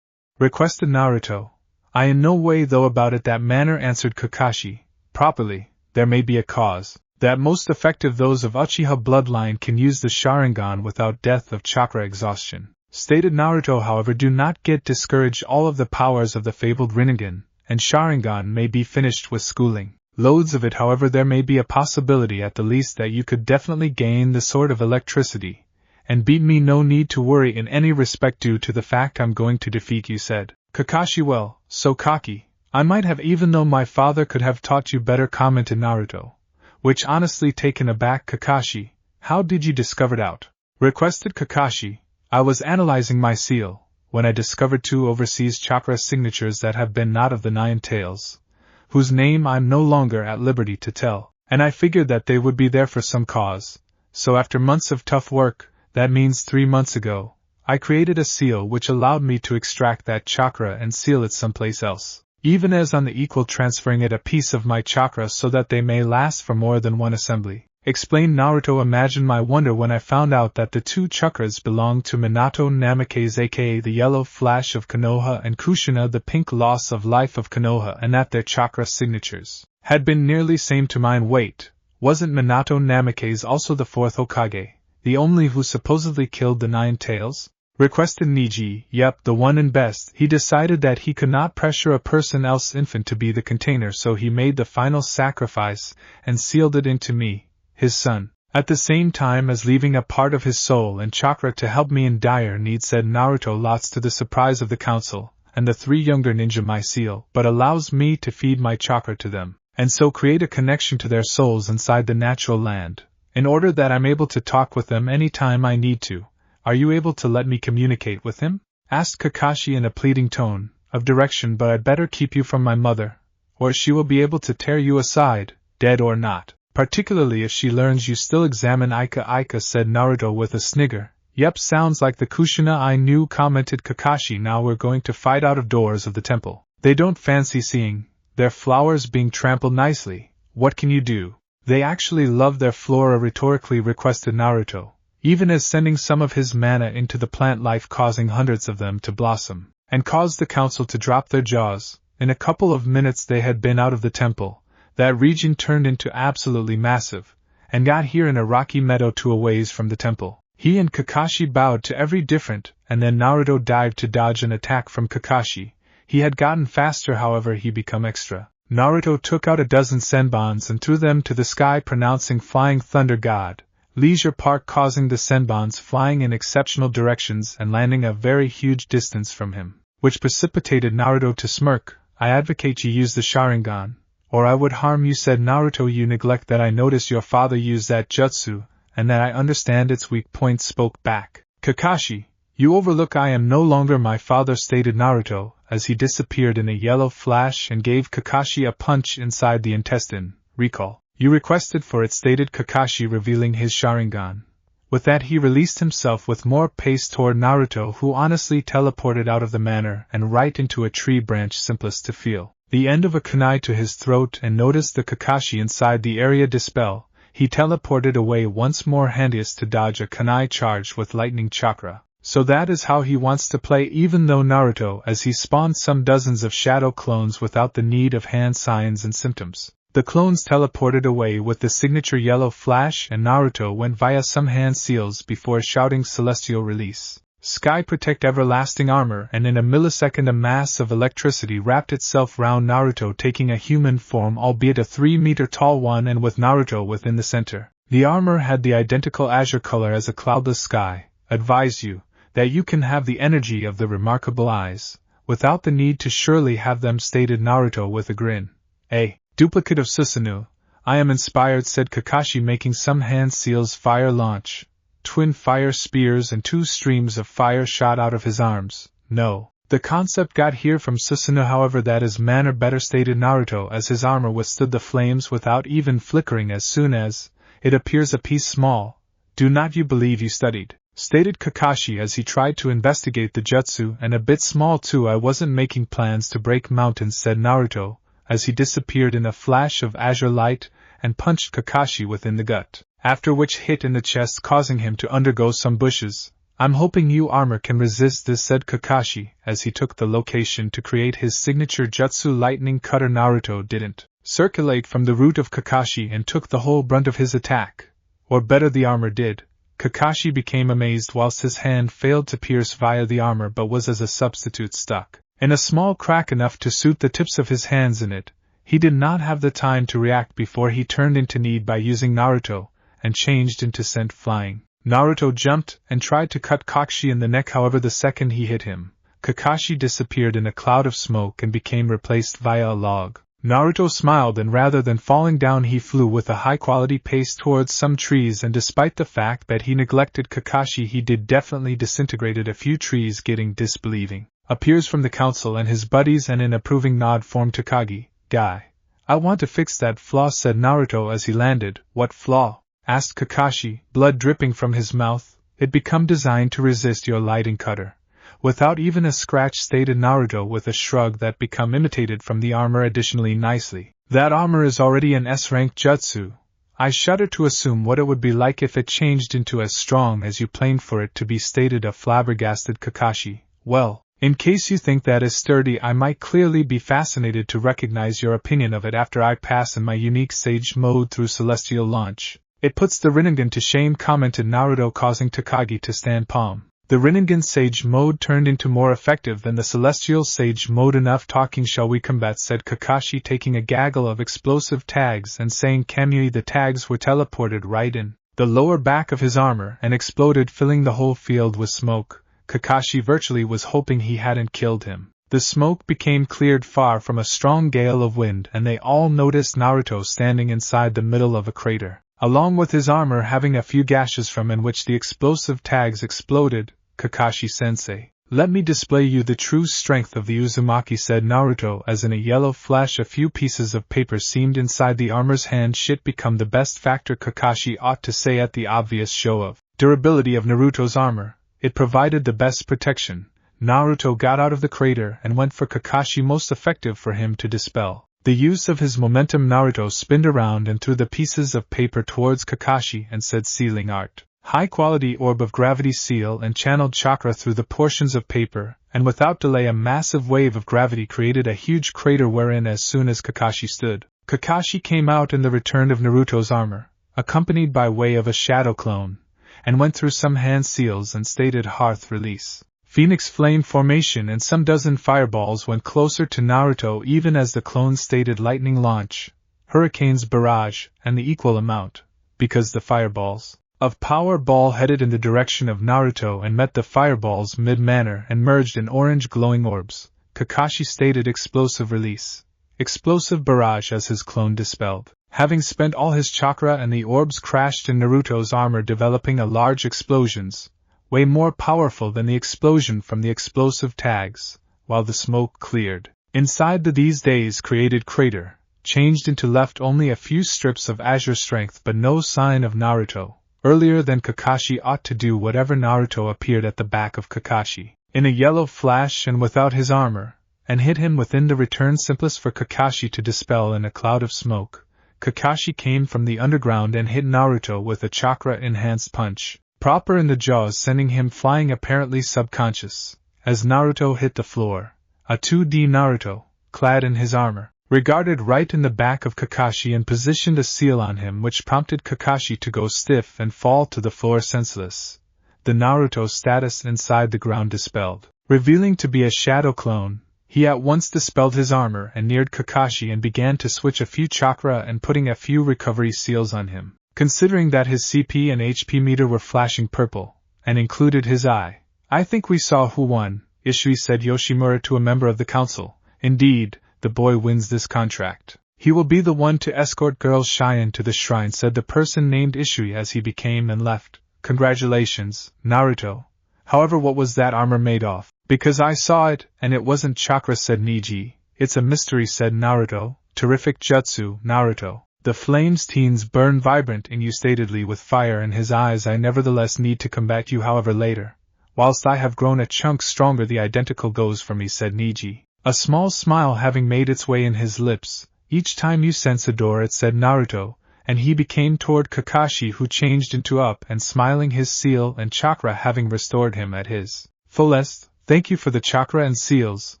Requested Naruto. I in no way though about it that manner, answered Kakashi. Properly, there may be a cause. That most effective those of Uchiha bloodline can use the Sharingan without death of chakra exhaustion, stated Naruto. However, do not get discouraged. All of the powers of the fabled Rinnegan and Sharingan may be finished with schooling. Loads of it. However, there may be a possibility at the least that you could definitely gain the sort of electricity and beat me. No need to worry in any respect due to the fact I'm going to defeat you, said Kakashi, well, so cocky. I might have, even though my father could have taught you better, commented Naruto. Which, honestly, taken aback, Kakashi, how did you discover it out? Requested Kakashi. I was analyzing my seal, when I discovered 2 overseas chakra signatures that have been not of the 9 tails, whose name I'm no longer at liberty to tell, and I figured that they would be there for some cause. So after months of tough work, that means 3 months ago, I created a seal which allowed me to extract that chakra and seal it someplace else, even as on the equal transferring it a piece of my chakra so that they may last for more than one assembly. Explained Naruto. Imagine my wonder when I found out that the 2 chakras belonged to Minato Namikaze, aka the yellow flash of Konoha, and Kushina, the pink loss of life of Konoha, and that their chakra signatures had been nearly same to mine. Wait, wasn't Minato Namikaze also the 4th Hokage, the only who supposedly killed the 9 tails? Requested Niji. Yep, the one and best. He decided that he could not pressure a person else's infant to be the container, so he made the final sacrifice and sealed it into me, his son, at the same time as leaving a part of his soul and chakra to help me in dire need, said Naruto. Lots to the surprise of the council and the 3 younger ninja. My seal but allows me to feed my chakra to them, and so create a connection to their souls inside the natural land, in order that I'm able to talk with them anytime I need to. Are you able to let me communicate with him? Asked Kakashi in a pleading tone of direction. But I'd better keep you from my mother, or she will be able to tear you aside, dead or not. Particularly if she learns you still examine Ika, said Naruto with a snigger. Yep, sounds like the Kushina I knew, commented Kakashi. Now we're going to fight out of doors of the temple. They don't fancy seeing their flowers being trampled nicely. What can you do? They actually love their flora, rhetorically requested Naruto, even as sending some of his mana into the plant life, causing hundreds of them to blossom, and caused the council to drop their jaws. In a couple of minutes they had been out of the temple. That region turned into absolutely massive, and got here in a rocky meadow 2 ways from the temple. He and Kakashi bowed to every different, and then Naruto dived to dodge an attack from Kakashi. He had gotten faster, however he become extra. Naruto took out a dozen senbons and threw them to the sky, pronouncing Flying Thunder God, Leisure Park, causing the senbons flying in exceptional directions and landing a very huge distance from him, which precipitated Naruto to smirk. I advocate you use the Sharingan, or I would harm you, said Naruto. You neglect that I notice your father used that jutsu, and that I understand its weak points, spoke back Kakashi. You overlook I am no longer my father, stated Naruto, as he disappeared in a yellow flash and gave Kakashi a punch inside the intestine. Recall. You requested for it, stated Kakashi, revealing his Sharingan. With that he released himself with more pace toward Naruto, who honestly teleported out of the manor and right into a tree branch, simplest to feel the end of a kunai to his throat, and noticed the Kakashi inside the area dispel. He teleported away once more, handiest to dodge a kunai charged with lightning chakra. So that is how he wants to play, even though Naruto, as he spawned some dozens of shadow clones without the need of hand signs and symptoms. The clones teleported away with the signature yellow flash, and Naruto went via some hand seals before shouting celestial release. Sky protect everlasting armor, and in a millisecond a mass of electricity wrapped itself round Naruto, taking a human form, albeit a 3-meter tall one, and with Naruto within the center. The armor had the identical azure color as a cloudless sky. Advise you that you can have the energy of the remarkable eyes, without the need to surely have them, stated Naruto with a grin. A duplicate of Susanoo. I am inspired, said Kakashi, making some hand seals fire launch. Twin fire spears and 2 streams of fire shot out of his arms. No, the concept got here from Susanoo, however that is manner better, stated Naruto, as his armor withstood the flames without even flickering as soon as it appears a piece small. Do not you believe you studied? Stated Kakashi as he tried to investigate the jutsu, and a bit small too. I wasn't making plans to break mountains, said Naruto, as he disappeared in a flash of azure light and punched Kakashi within the gut, after which hit in the chest, causing him to undergo some bushes. I'm hoping your armor can resist this, said Kakashi, as he took the location to create his signature jutsu lightning cutter. Naruto didn't circulate from the root of Kakashi and took the whole brunt of his attack. Or better, the armor did. Kakashi became amazed whilst his hand failed to pierce via the armor but was as a substitute stuck in a small crack enough to suit the tips of his hands in it. He did not have the time to react before he turned into need by using Naruto, and changed into scent flying. Naruto jumped and tried to cut Kakashi in the neck, however the second he hit him, Kakashi disappeared in a cloud of smoke and became replaced via a log. Naruto smiled, and rather than falling down he flew with a high-quality pace towards some trees, and despite the fact that he neglected Kakashi, he did definitely disintegrated a few trees. Getting disbelieving appears from the council and his buddies, and in approving nod formed Takagi. Guy, I want to fix that flaw, said Naruto as he landed. What flaw? Asked Kakashi, blood dripping from his mouth. It become designed to resist your lighting cutter. Without even a scratch, stated Naruto with a shrug that become imitated from the armor. Additionally, nicely, that armor is already an S-rank jutsu. I shudder to assume what it would be like if it changed into as strong as you planned for it to be, stated a flabbergasted Kakashi. Well, in case you think that is sturdy, I might clearly be fascinated to recognize your opinion of it after I pass in my unique Sage mode through Celestial Launch. It puts the Rinnegan to shame, commented Naruto, causing Takagi to stand palm. The Rinnegan Sage mode turned into more effective than the Celestial Sage mode. Enough talking, shall we combat, said Kakashi, taking a gaggle of explosive tags and saying Kamui. The tags were teleported right in the lower back of his armor and exploded, filling the whole field with smoke. Kakashi virtually was hoping he hadn't killed him. The smoke became cleared far from a strong gale of wind, and they all noticed Naruto standing inside the middle of a crater, along with his armor having a few gashes from in which the explosive tags exploded. Kakashi-sensei, let me display you the true strength of the Uzumaki, said Naruto as in a yellow flash a few pieces of paper seemed inside the armor's hand. Shit become the best factor, Kakashi ought to say, at the obvious show of durability of Naruto's armor. It provided the best protection. Naruto got out of the crater and went for Kakashi, most effective for him to dispel the use of his momentum. Naruto spinned around and threw the pieces of paper towards Kakashi and said, sealing art. High-quality orb of gravity seal and channeled chakra through the portions of paper, and without delay a massive wave of gravity created a huge crater wherein, as soon as Kakashi stood, Kakashi came out in the return of Naruto's armor, accompanied by way of a shadow clone, and went through some hand seals and stated hearth release. Phoenix flame formation and some dozen fireballs went closer to Naruto, even as the clone stated lightning launch, hurricanes barrage, and the equal amount, because the fireballs of Power Ball headed in the direction of Naruto and met the fireballs mid-manner and merged in orange glowing orbs. Kakashi stated explosive release, explosive barrage, as his clone dispelled. Having spent all his chakra, and the orbs crashed in Naruto's armor, developing a large explosions, way more powerful than the explosion from the explosive tags, while the smoke cleared. Inside the these days created crater, changed into left only a few strips of azure strength but no sign of Naruto. Earlier than Kakashi ought to do whatever, Naruto appeared at the back of Kakashi, in a yellow flash and without his armor, and hit him within the return. Simplest for Kakashi to dispel in a cloud of smoke. Kakashi came from the underground and hit Naruto with a chakra-enhanced punch, proper in the jaws, sending him flying, apparently subconscious. As Naruto hit the floor, a 2D Naruto, clad in his armor, regarded right in the back of Kakashi and positioned a seal on him, which prompted Kakashi to go stiff and fall to the floor senseless. The Naruto status inside the ground dispelled, revealing to be a shadow clone. He at once dispelled his armor and neared Kakashi and began to switch a few chakra and putting a few recovery seals on him. Considering that his CP and HP meter were flashing purple, and included his eye, I think we saw who won, Ishui said Yoshimura to a member of the council. Indeed, the boy wins this contract. He will be the one to escort girls Cheyenne to the shrine, said the person named Ishui as he became and left. Congratulations, Naruto. However, what was that armor made of? Because I saw it, and it wasn't chakra, said Niji. It's a mystery, said Naruto. Terrific jutsu, Naruto. The flames teens burn vibrant in you, statedly with fire in his eyes. I nevertheless need to combat you, however, later. Whilst I have grown a chunk stronger, the identical goes for me, said Niji. A small smile having made its way in his lips. Each time you sense a door, it said Naruto, and he became toward Kakashi, who changed into up and smiling, his seal and chakra having restored him at his fullest. Thank you for the chakra and seals.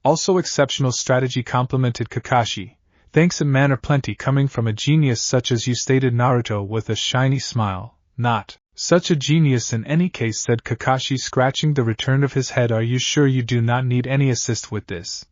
Also exceptional strategy, complimented Kakashi. Thanks in manner plenty coming from a genius such as you, stated Naruto with a shiny smile. Not such a genius in any case, said Kakashi, scratching the return of his head. Are you sure you do not need any assist with this?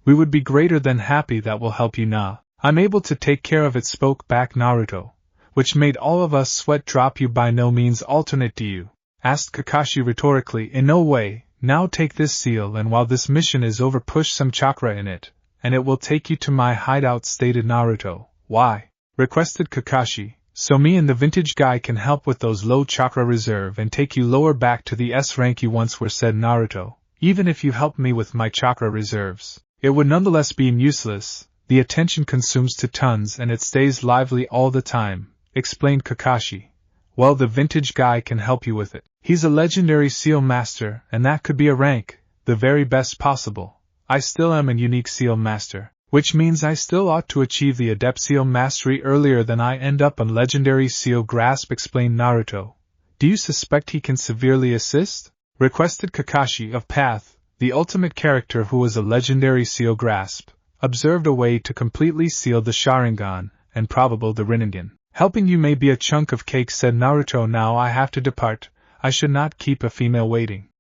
We would be greater than happy. That will help you now. I'm able to take care of it, spoke back Naruto, which made all of us sweat drop. You by no means alternate, do you? Asked Kakashi rhetorically. In no way, Now take this seal, and while this mission is over, push some chakra in it, and it will take you to my hideout, stated Naruto. Why? Requested Kakashi. So me and the vintage guy can help with those low chakra reserve and take you lower back to the S rank you once were, said Naruto. Even if you help me with my chakra reserves, it would nonetheless be useless. The attention consumes to tons and it stays lively all the time, explained Kakashi. Well, the vintage guy can help you with it. He's a legendary seal master, and that could be a rank, the very best possible. I still am a unique seal master, which means I still ought to achieve the adept seal mastery earlier than I end up on legendary seal grasp, explained Naruto. Do you suspect he can severely assist? Requested Kakashi. Of Path, the ultimate character who was a legendary seal grasp, observed a way to completely seal the Sharingan, and probable the Rinnegan. Helping you may be a chunk of cake, said Naruto. Now I have to depart. I should not keep a female waiting.